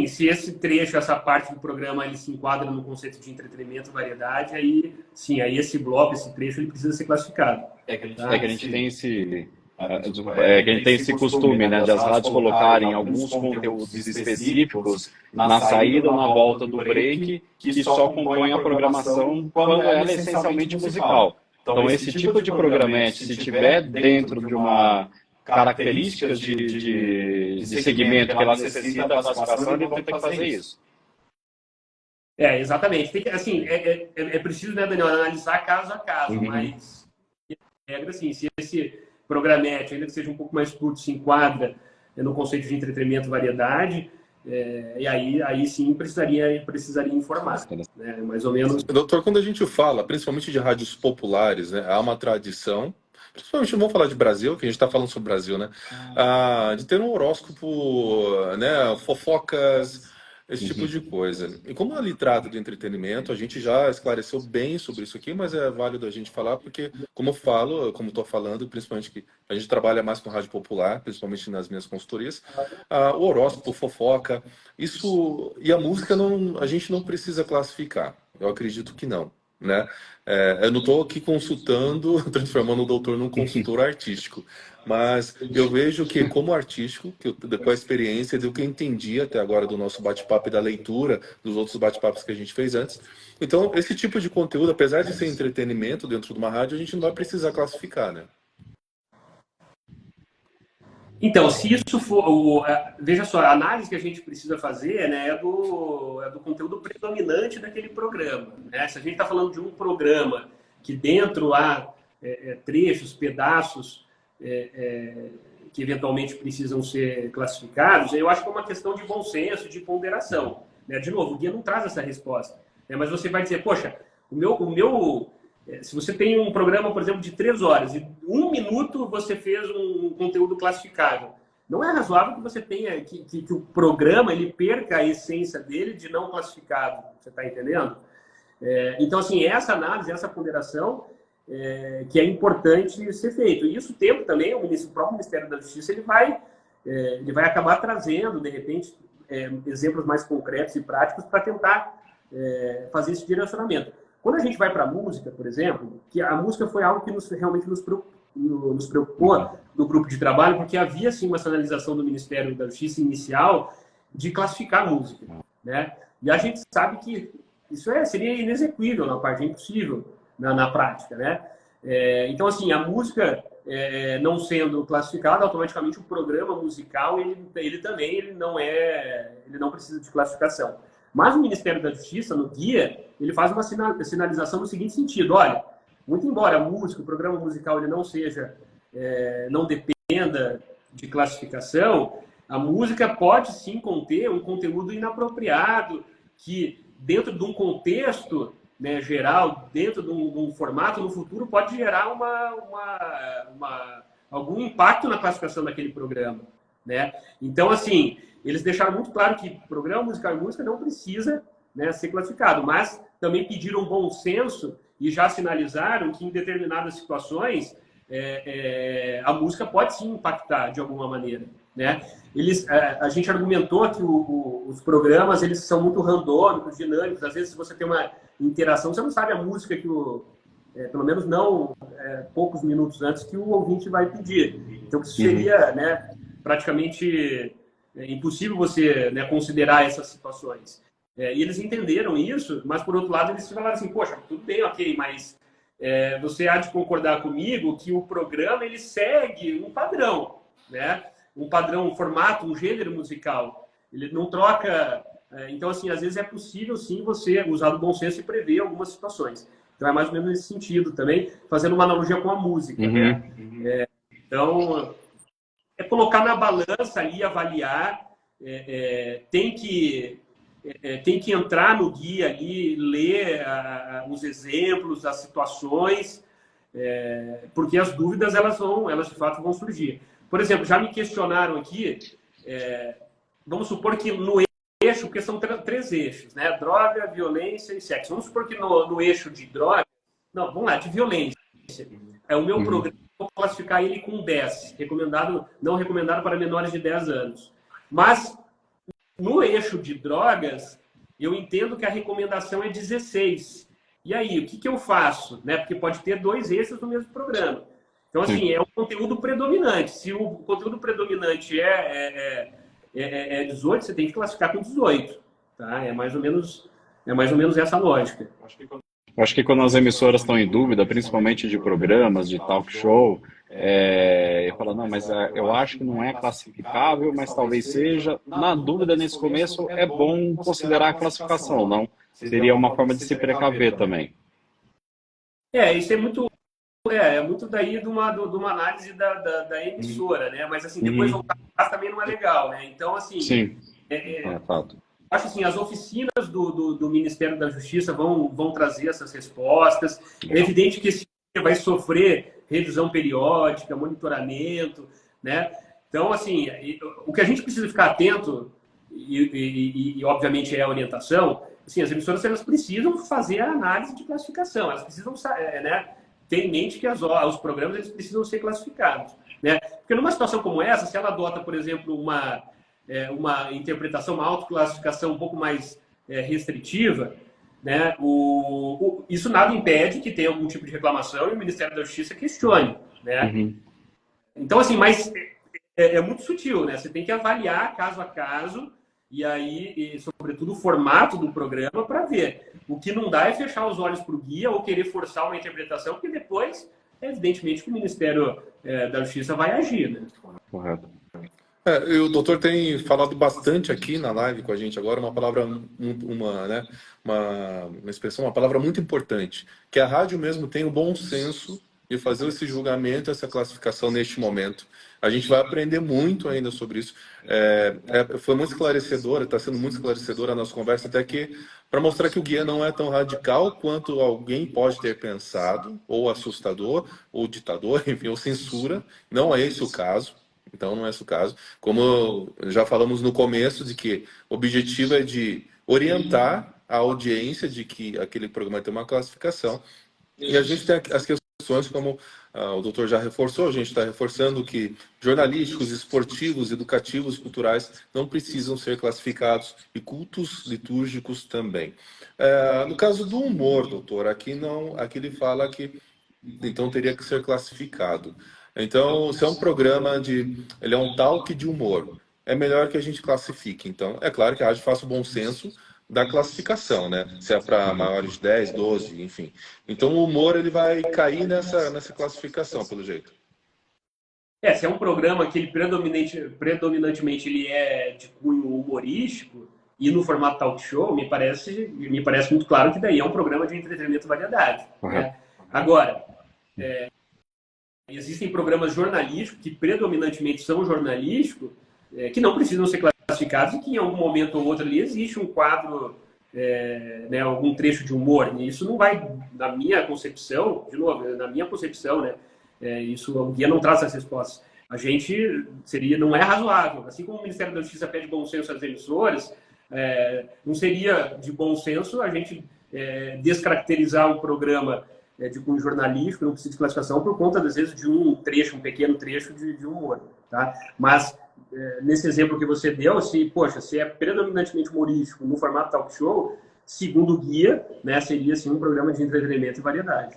Se esse trecho, essa parte do programa, ele se enquadra no conceito de entretenimento, variedade, aí sim, aí esse bloco, esse trecho, ele precisa ser classificado. Que a gente tem esse costume, né, de as rádios colocarem alguns conteúdos específicos na saída ou na volta do break, que só compõem a programação quando ela é essencialmente musical. Então, esse tipo de programete, se tiver dentro de uma características de segmento que ela necessita da classificação, ele vai ter que fazer isso. Exatamente. Tem que, assim, é preciso, né, Daniel, analisar caso a caso, mas regra, assim, se esse programete, ainda que seja um pouco mais curto, se enquadra no conceito de entretenimento, variedade, e aí sim precisaria informar, né, mais ou menos. Doutor, quando a gente fala, principalmente de rádios populares, né, há uma tradição, principalmente, vamos falar de Brasil, que a gente está falando sobre Brasil, né? De ter um horóscopo, né? Fofocas, esse tipo de coisa. E como ali trata do entretenimento, a gente já esclareceu bem sobre isso aqui, mas é válido a gente falar, porque, como eu falo, como estou falando, principalmente que a gente trabalha mais com rádio popular, principalmente nas minhas consultorias, o horóscopo, fofoca, isso... E a música a gente não precisa classificar. Eu acredito que não. Né? Eu não estou aqui consultando, transformando o doutor num consultor artístico, mas eu vejo que, como artístico, com a experiência do que eu entendi até agora do nosso bate-papo e da leitura dos outros bate-papos que a gente fez antes, então esse tipo de conteúdo, apesar de ser entretenimento dentro de uma rádio, a gente não vai precisar classificar, né? Então, se isso for... veja só, a análise que a gente precisa fazer, né, é do conteúdo predominante daquele programa. Né? Se a gente está falando de um programa que dentro há trechos, pedaços que eventualmente precisam ser classificados, eu acho que é uma questão de bom senso, de ponderação. Né? De novo, o guia não traz essa resposta. Né? Mas você vai dizer, poxa, se você tem um programa, por exemplo, de 3 horas e 1 minuto você fez um conteúdo classificável, não é razoável que você tenha que o programa ele perca a essência dele de não classificado. Você está entendendo? Então, assim, essa análise, essa ponderação que é importante ser feito. E isso o tempo também, o próprio Ministério da Justiça ele vai acabar trazendo, de repente, exemplos mais concretos e práticos para tentar fazer esse direcionamento. Quando a gente vai para a música, por exemplo, que a música foi algo que realmente nos preocupou no grupo de trabalho, porque havia, sim, uma sinalização do Ministério da Justiça inicial de classificar a música. Né? E a gente sabe que isso seria inexequível na parte, é impossível na prática. Né? Então, assim, a música não sendo classificada, automaticamente o programa musical, ele também não precisa de classificação. Mas o Ministério da Justiça, no guia, ele faz uma sinalização no seguinte sentido: olha, muito embora a música, o programa musical, ele não dependa de classificação, a música pode sim conter um conteúdo inapropriado que, dentro de um contexto, né, geral, dentro de um formato, no futuro pode gerar algum impacto na classificação daquele programa. Né? Então, assim, eles deixaram muito claro que programa musical e música não precisa, né, ser classificado, mas também pediram bom senso e já sinalizaram que em determinadas situações a música pode sim impactar de alguma maneira. Né? A gente argumentou que os programas eles são muito randômicos, dinâmicos. Às vezes, se você tem uma interação, você não sabe a música que pelo menos não poucos minutos antes que o ouvinte vai pedir. Então, isso seria, né, praticamente impossível você, né, considerar essas situações. E eles entenderam isso, mas, por outro lado, eles falaram assim, poxa, tudo bem, ok, mas você há de concordar comigo que o programa ele segue um padrão. Né? um padrão, um formato, um gênero musical. Ele não troca... Então, assim, às vezes é possível, sim, você usar o bom senso e prever algumas situações. Então, é mais ou menos nesse sentido também, fazendo uma analogia com a música, né? Então, é colocar na balança ali, avaliar, tem que entrar no guia ali, ler os exemplos, as situações, porque as dúvidas, elas de fato vão surgir. Por exemplo, já me questionaram aqui, vamos supor que no eixo, porque são 3 eixos, né? Droga, violência e sexo. Vamos supor que no eixo de droga, não, vamos lá, de violência. O meu programa, vou classificar ele com 10, não recomendado para menores de 10 anos. Mas, no eixo de drogas, eu entendo que a recomendação é 16. E aí, o que eu faço? Né? Porque pode ter 2 eixos no mesmo programa. Então, assim, é o conteúdo predominante. Se o conteúdo predominante é 18, você tem que classificar com 18. Tá? É mais ou menos essa lógica. Eu acho que quando as emissoras estão em dúvida, principalmente de programas, de talk show, eu falo, não, mas eu acho que não é classificável, mas talvez seja. Na dúvida, nesse começo, é bom considerar a classificação, não? Seria uma forma de se precaver também. Isso é muito daí de uma análise da emissora, né? Mas, assim, depois voltar também não é legal, né? Então, assim... Sim, fato. Acho assim, as oficinas do Ministério da Justiça vão trazer essas respostas. É evidente que esse vai sofrer revisão periódica, monitoramento, né? Então, assim, o que a gente precisa ficar atento, e obviamente é a orientação, assim, as emissoras, elas precisam fazer a análise de classificação, elas precisam, né, ter em mente que os programas, eles precisam ser classificados, né? Porque numa situação como essa, se ela adota, por exemplo, uma interpretação, uma autoclassificação um pouco mais restritiva, né? Isso nada impede que tenha algum tipo de reclamação e o Ministério da Justiça questione, né? Então, assim, mas é muito sutil, né? Você tem que avaliar caso a caso e sobretudo, o formato do programa para ver. O que não dá é fechar os olhos para o guia ou querer forçar uma interpretação, porque depois, evidentemente, que o Ministério da Justiça vai agir, né? Correto. O doutor tem falado bastante aqui na live com a gente agora, uma palavra, uma expressão, uma palavra muito importante, que a rádio mesmo tem o bom senso de fazer esse julgamento, essa classificação neste momento. A gente vai aprender muito ainda sobre isso. Foi muito esclarecedora, está sendo muito esclarecedora a nossa conversa, até que para mostrar que o guia não é tão radical quanto alguém pode ter pensado, ou assustador, ou ditador, enfim, ou censura. Não é esse o caso. Então, não é esse o caso. Como já falamos no começo, de que o objetivo é de orientar a audiência de que aquele programa tem uma classificação. E a gente tem as questões, como o doutor já reforçou, a gente está reforçando que jornalísticos, esportivos, educativos, culturais não precisam ser classificados, e cultos litúrgicos também. No caso do humor, doutor, aqui ele fala que então teria que ser classificado. Então, se é um programa ele é um talk de humor, é melhor que a gente classifique. Então, é claro que a rádio faça o bom senso da classificação, né? Se é para maiores de 10, 12, enfim. Então, o humor, ele vai cair nessa classificação, pelo jeito. Se é um programa que ele predominantemente ele é de cunho humorístico e no formato talk show, me parece muito claro que daí é um programa de entretenimento e variedade. Né? Agora, existem programas jornalísticos que predominantemente são jornalísticos, que não precisam ser classificados e que em algum momento ou outro ali existe um quadro, algum trecho de humor. E isso não vai, na minha concepção, de novo, na minha concepção, né? O guia não traz essas respostas. A gente não é razoável. Assim como o Ministério da Justiça pede bom senso às emissoras, não seria de bom senso a gente descaracterizar o programa de cunho jornalístico, não precisa de classificação, por conta, às vezes, de um pequeno trecho de humor. Tá? Mas, nesse exemplo que você deu, se é predominantemente humorístico no formato talk show, segundo o guia, né, seria assim, um programa de entretenimento e variedade.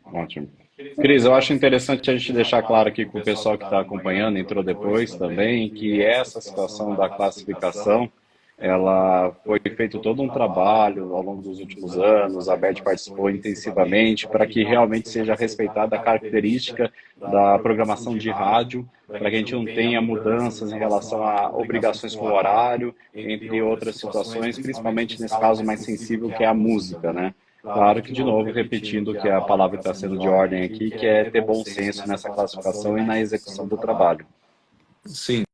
Ótimo. Cris, eu acho interessante a gente deixar claro aqui com o pessoal que está acompanhando, entrou depois também, que essa situação da classificação ela foi feito todo um trabalho ao longo dos últimos anos, a Beth participou intensivamente para que realmente seja respeitada a característica da programação de rádio, para que a gente não tenha mudanças em relação a obrigações com o horário, entre outras situações, principalmente nesse caso mais sensível que é a música, né? Claro que, de novo, repetindo que a palavra está sendo de ordem aqui, que é ter bom senso nessa classificação e na execução do trabalho. Sim.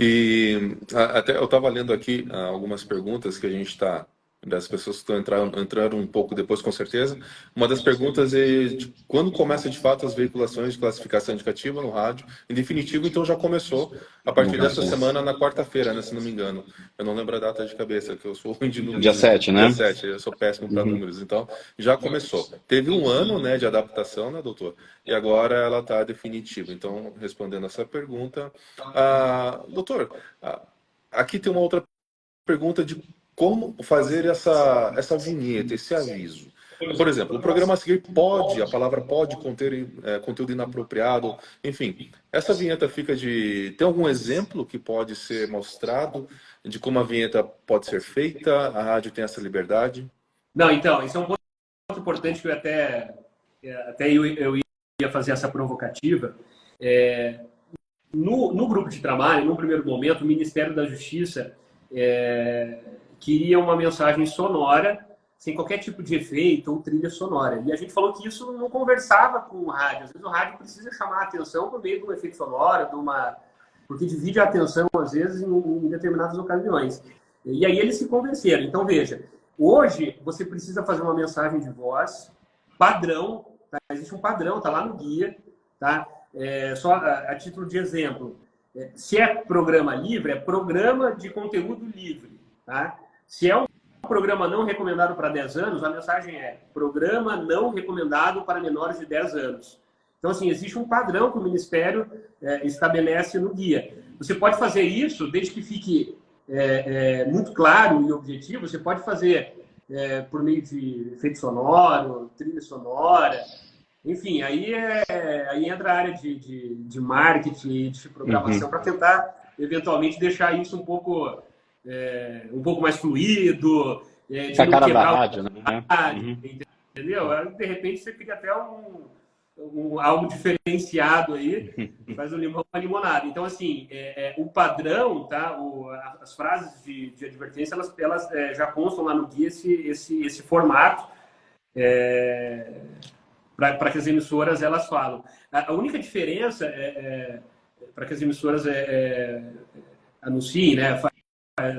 E até eu estava lendo aqui algumas perguntas que a gente está, das pessoas que estão entrando um pouco depois, com certeza. Uma das perguntas é quando começa de fato as veiculações de classificação indicativa no rádio, em definitivo, então já começou a partir dessa semana, na quarta-feira, né, se não me engano. Eu não lembro a data de cabeça, que eu sou ruim de números. Dia 7, né? Dia 7, eu sou péssimo para números, então já começou. Teve um ano, né, de adaptação, né, doutor? E agora ela está definitiva. Então, respondendo essa pergunta, doutor, aqui tem uma outra pergunta de como fazer essa vinheta, esse aviso. Por exemplo, o programa a seguir a palavra pode conter conteúdo inapropriado, enfim. Essa vinheta fica tem algum exemplo que pode ser mostrado de como a vinheta pode ser feita? A rádio tem essa liberdade? Não, então, isso é um ponto importante que eu ia fazer essa provocativa. No grupo de trabalho, no primeiro momento, o Ministério da Justiça queria uma mensagem sonora, sem qualquer tipo de efeito ou trilha sonora. E a gente falou que isso não conversava com o rádio. Às vezes o rádio precisa chamar a atenção por meio de um efeito sonoro, porque divide a atenção, às vezes, em determinadas ocasiões. E aí eles se convenceram. Então, veja, hoje você precisa fazer uma mensagem de voz padrão, tá? Existe um padrão, está lá no guia, tá? Só a título de exemplo, se é programa livre, é programa de conteúdo livre, tá? Se é um programa não recomendado para 10 anos, a mensagem é programa não recomendado para menores de 10 anos. Então, assim, existe um padrão que o Ministério estabelece no guia. Você pode fazer isso, desde que fique muito claro e objetivo, você pode fazer por meio de efeito sonoro, trilha sonora, enfim, aí entra a área de marketing, de programação, para tentar, eventualmente, deixar isso um pouco mais fluido, de a não cara quebrar da rádio, né? Entendeu? De repente você cria até algo diferenciado aí, faz um limão uma limonada. Então, assim, o padrão, tá? As frases de advertência, elas já constam lá no guia esse formato para que as emissoras elas falam. A única diferença para que as emissoras anunciem, né?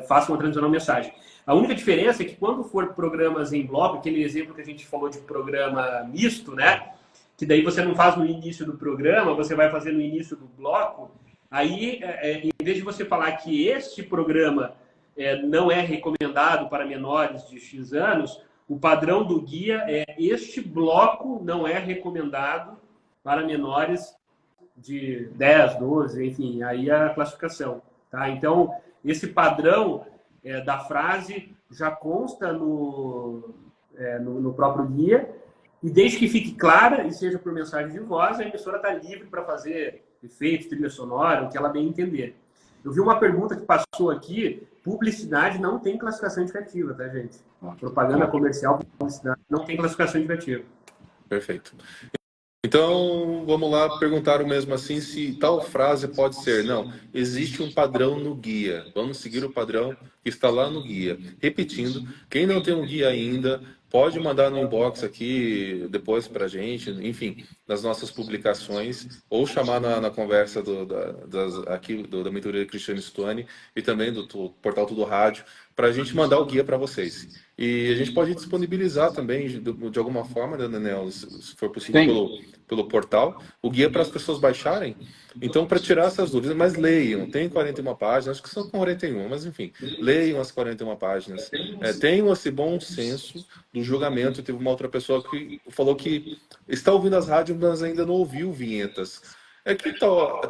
Façam uma transição mensagem. A única diferença é que quando for programas em bloco, aquele exemplo que a gente falou de programa misto, né? Que daí você não faz no início do programa, você vai fazer no início do bloco, aí, em vez de você falar que este programa não é recomendado para menores de X anos, o padrão do guia este bloco não é recomendado para menores de 10, 12, enfim, aí a classificação. Tá? Então, esse padrão da frase já consta no próprio guia, e desde que fique clara e seja por mensagem de voz, a emissora está livre para fazer efeitos, trilha sonora, o que ela bem entender. Eu vi uma pergunta que passou aqui, publicidade não tem classificação indicativa, tá, gente? Propaganda comercial, publicidade não tem classificação indicativa. Perfeito. Então, vamos lá perguntar o mesmo assim, se tal frase pode ser. Não, existe um padrão no guia. Vamos seguir o padrão que está lá no guia. Repetindo, quem não tem um guia ainda, pode mandar no inbox aqui depois para a gente, enfim, nas nossas publicações, ou chamar na conversa da mentoria Cristiano Stone e também do portal Tudo Rádio, para a gente mandar o guia para vocês. E a gente pode disponibilizar também, de alguma forma, né, Daniel, se for possível, pelo portal, o guia para as pessoas baixarem. Então, para tirar essas dúvidas, mas leiam, tem 41 páginas, acho que são 41, mas enfim, leiam as 41 páginas. Tenham esse bom senso do julgamento. Teve uma outra pessoa que falou que está ouvindo as rádios, mas ainda não ouviu vinhetas. É que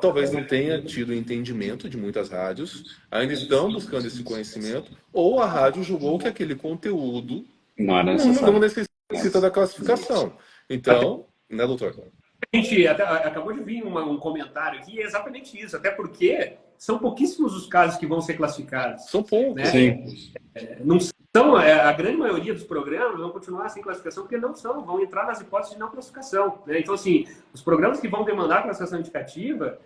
talvez não tenha tido entendimento de muitas rádios, ainda estão buscando esse conhecimento, ou a rádio julgou que aquele conteúdo não necessita da classificação. Então, né, doutor? A gente acabou de vir um comentário aqui, é exatamente isso, até porque são pouquíssimos os casos que vão ser classificados. São poucos. Né? Sim. Não são, a grande maioria dos programas vão continuar sem classificação, porque não são, vão entrar nas hipóteses de não classificação. Né? Então, assim, os programas que vão demandar classificação indicativa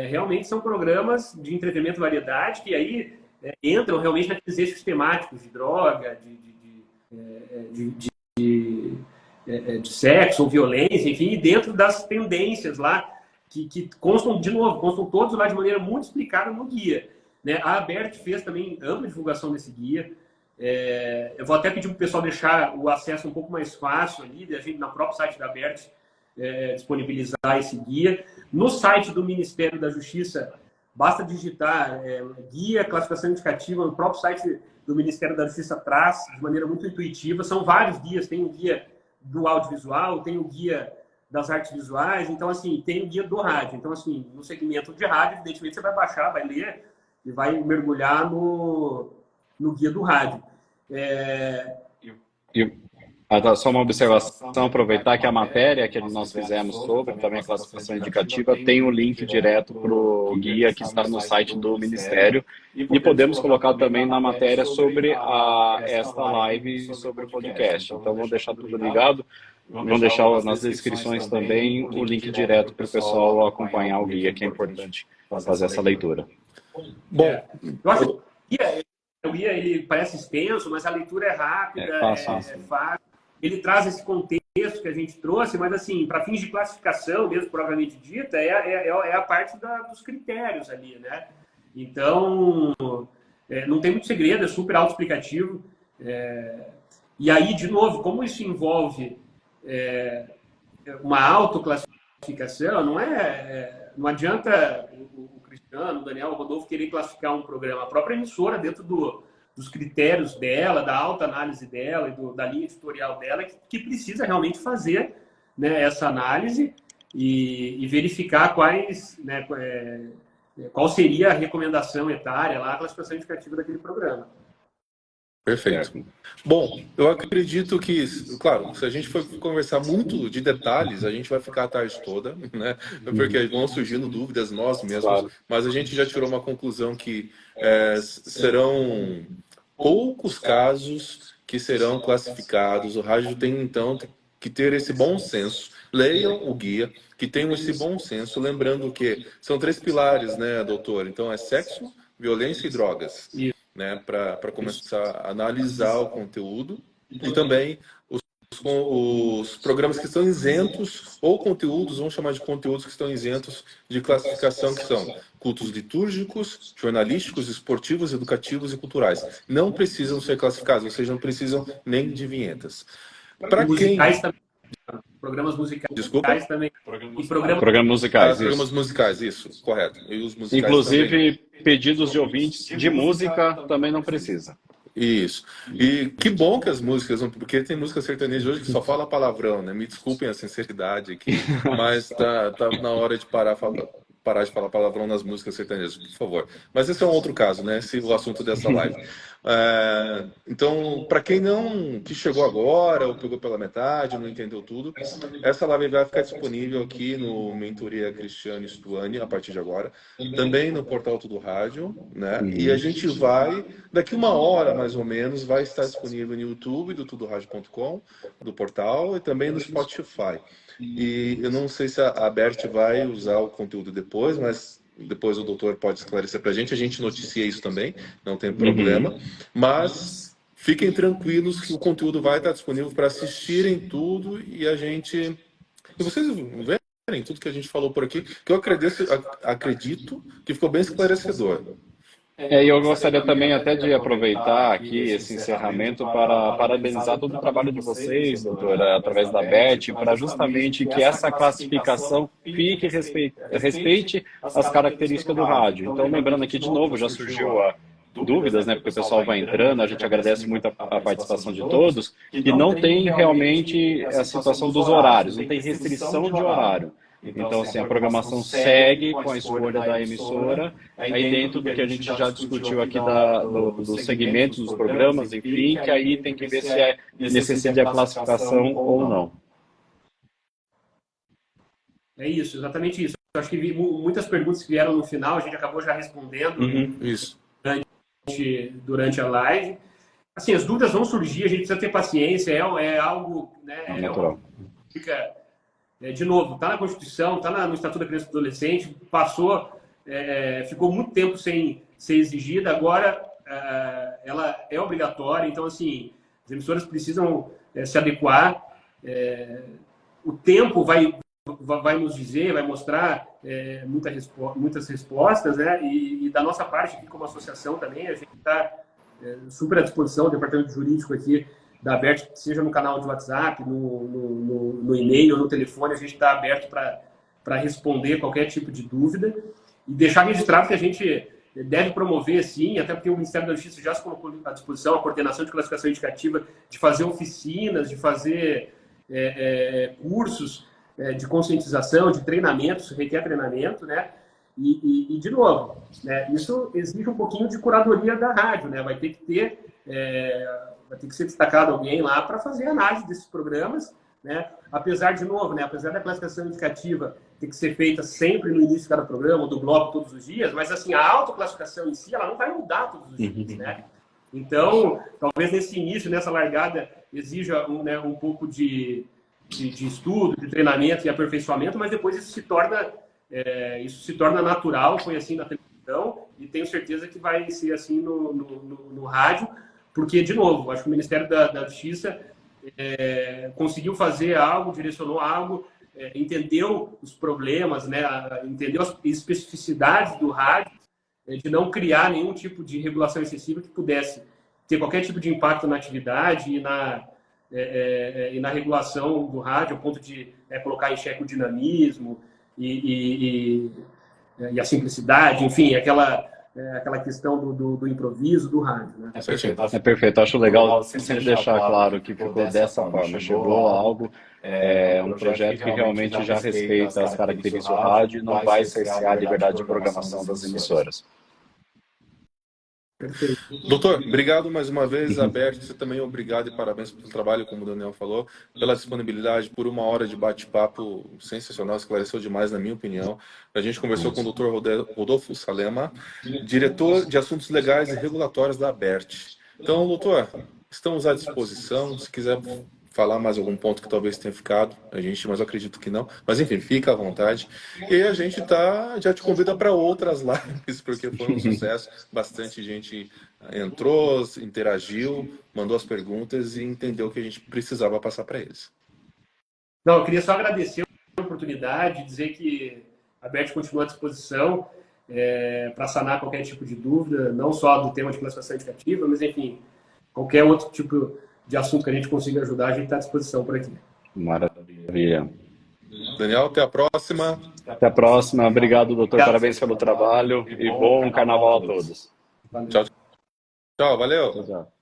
realmente são programas de entretenimento e variedade, que aí entram realmente naqueles eixos temáticos de droga, de sexo ou violência, enfim, e dentro das tendências lá, que constam, de novo, constam todos lá de maneira muito explicada no guia. Né? A ABERT fez também ampla divulgação desse guia. Eu vou até pedir para o pessoal deixar o acesso um pouco mais fácil ali, a gente, no próprio site da ABERT, disponibilizar esse guia. No site do Ministério da Justiça, basta digitar guia, classificação indicativa, no próprio site do Ministério da Justiça traz, de maneira muito intuitiva. São vários guias, tem o guia do audiovisual, tem o guia das artes visuais, então, assim, tem o guia do rádio. Então, assim, no segmento de rádio, evidentemente, você vai baixar, vai ler e vai mergulhar no guia do rádio. Só uma observação, aproveitar que a matéria que nós fizemos sobre também a classificação indicativa tem o link direto para o guia que está no site do Ministério e podemos colocar também na matéria sobre esta live sobre o podcast. Então, vamos deixar tudo ligado, vamos deixar nas descrições também o link direto para o pessoal acompanhar o guia, que é importante fazer essa leitura. Bom, eu acho que o guia ele parece extenso, mas a leitura é rápida, é fácil. Ele traz esse contexto que a gente trouxe, mas, assim, para fins de classificação, mesmo propriamente dita, é a parte dos critérios ali, né? Então, não tem muito segredo, é super autoexplicativo. E aí, de novo, como isso envolve uma autoclassificação, não adianta o Cristiano, o Daniel, o Rodolfo querer classificar um programa. A própria emissora, dentro dos critérios dela, da autoanálise dela e da linha editorial dela, que precisa realmente fazer, né, essa análise e verificar qual seria a recomendação etária, a classificação indicativa daquele programa. Perfeito. Bom, eu acredito que, claro, se a gente for conversar muito de detalhes, a gente vai ficar a tarde toda, né? Porque vão surgindo dúvidas nós mesmos, claro. Mas a gente já tirou uma conclusão que serão poucos casos que serão classificados. O rádio tem, então, que ter esse bom senso. Leiam o guia, que tenham esse bom senso, lembrando que são 3 pilares, né, doutor? Então, é sexo, violência e drogas. Né, para começar a analisar o conteúdo e também os programas que estão isentos ou conteúdos, vamos chamar de conteúdos que estão isentos de classificação, que são cultos litúrgicos, jornalísticos, esportivos, educativos e culturais. Não precisam ser classificados, ou seja, não precisam nem de vinhetas. Para quem... Programas musicais. Desculpa? Também. Programas musicais. Programas musicais, isso, correto. E os musicais inclusive, também. Pedidos de ouvintes de música também não precisa. Isso. E que bom que as músicas, porque tem música sertaneja hoje que só fala palavrão, né? Me desculpem a sinceridade aqui, mas tá na hora de parar de falar palavrão nas músicas sertanejas, por favor. Mas esse é um outro caso, né? Esse é o assunto dessa live. Então, para quem que chegou agora ou pegou pela metade, não entendeu tudo, essa live vai ficar disponível aqui no Mentoria Cristiane Stuani a partir de agora, também no portal Tudo Rádio, né? E a gente vai, daqui 1 hora mais ou menos, vai estar disponível no YouTube do tudoradio.com, do portal, e também no Spotify. E eu não sei se a Bert vai usar o conteúdo depois, mas depois o doutor pode esclarecer para a gente noticia isso também, não tem problema. Mas fiquem tranquilos que o conteúdo vai estar disponível para assistirem tudo e vocês verem tudo que a gente falou por aqui, que eu acredito que ficou bem esclarecedor. E eu gostaria também até de aproveitar aqui esse encerramento para parabenizar todo o trabalho de vocês, doutora, através da BET, para justamente que essa classificação fique respeite as características do rádio. Então, lembrando aqui de novo, já surgiu dúvidas, né, porque o pessoal vai entrando, a gente agradece muito a participação de todos, e não tem realmente a situação dos horários, não tem restrição de horário. Então, assim, a programação segue com a escolha da emissora, aí dentro do que a gente já discutiu aqui dos segmentos dos programas, enfim, que aí tem que ver se necessita a classificação ou não. É isso, exatamente isso. acho que muitas perguntas que vieram no final, a gente acabou já respondendo Isso. Durante a live. Assim, as dúvidas vão surgir, a gente precisa ter paciência, é algo, né? É natural. De novo, está na Constituição, está no Estatuto da Criança e do Adolescente, ficou muito tempo sem ser exigida, agora ela é obrigatória, então, assim, as emissoras precisam se adequar. O tempo vai nos dizer, vai mostrar muitas respostas, né? E da nossa parte, aqui como associação também, a gente está super à disposição, o departamento jurídico aqui da ABERT, seja no canal de WhatsApp, no e-mail, no telefone, a gente está aberto para responder qualquer tipo de dúvida e deixar registrado que a gente deve promover, sim, até porque o Ministério da Justiça já se colocou à disposição, a coordenação de classificação indicativa, de fazer oficinas, de fazer cursos de conscientização, de treinamentos, requer treinamento, né? E de novo, né, isso exige um pouquinho de curadoria da rádio, né? Vai ter que ser destacado alguém lá para fazer análise desses programas, né? Apesar, de novo, né, apesar da classificação indicativa ter que ser feita sempre no início de cada programa, ou do bloco todos os dias, mas assim, a autoclassificação em si, ela não vai mudar todos os dias, né? Então, talvez nesse início, nessa largada, exija um pouco de estudo, de treinamento e aperfeiçoamento, mas depois isso se torna natural, foi assim na televisão, e tenho certeza que vai ser assim no rádio, porque, de novo, acho que o Ministério da Justiça conseguiu fazer algo, direcionou algo, entendeu os problemas, né, entendeu as especificidades do rádio, de não criar nenhum tipo de regulação excessiva que pudesse ter qualquer tipo de impacto na atividade e na regulação do rádio, ao ponto de colocar em xeque o dinamismo e a simplicidade, enfim, aquela questão do improviso do rádio, né? É perfeito. Acho legal sempre deixar claro que ficou dessa forma. Chegou a algo, um projeto que realmente já respeita as características do rádio e não vai cercear a liberdade de programação das emissoras. Perfeito. Doutor, obrigado mais uma vez, Aberto. Você também obrigado e parabéns pelo trabalho, como o Daniel falou, pela disponibilidade, por uma hora de bate-papo sensacional, esclareceu demais, na minha opinião. A gente conversou com o doutor Rodolfo Salema, diretor de Assuntos Legais e Regulatórios da ABERT. Então, doutor, estamos à disposição. Se quiser falar mais algum ponto que talvez tenha ficado, mas eu acredito que não. Mas enfim, fica à vontade. E a gente já te convida para outras lives, porque foi um sucesso. Bastante gente entrou, interagiu, mandou as perguntas e entendeu o que a gente precisava passar para eles. Não, eu queria só agradecer a oportunidade, dizer que a ABERT continua à disposição para sanar qualquer tipo de dúvida, não só do tema de classificação indicativa, mas enfim, qualquer outro tipo de assunto que a gente consiga ajudar, a gente está à disposição por aqui. Maravilha. Daniel, até a próxima. Até a próxima. Obrigado, doutor. Parabéns pelo trabalho e bom carnaval a todos. Tchau, tchau. Valeu. Tchau.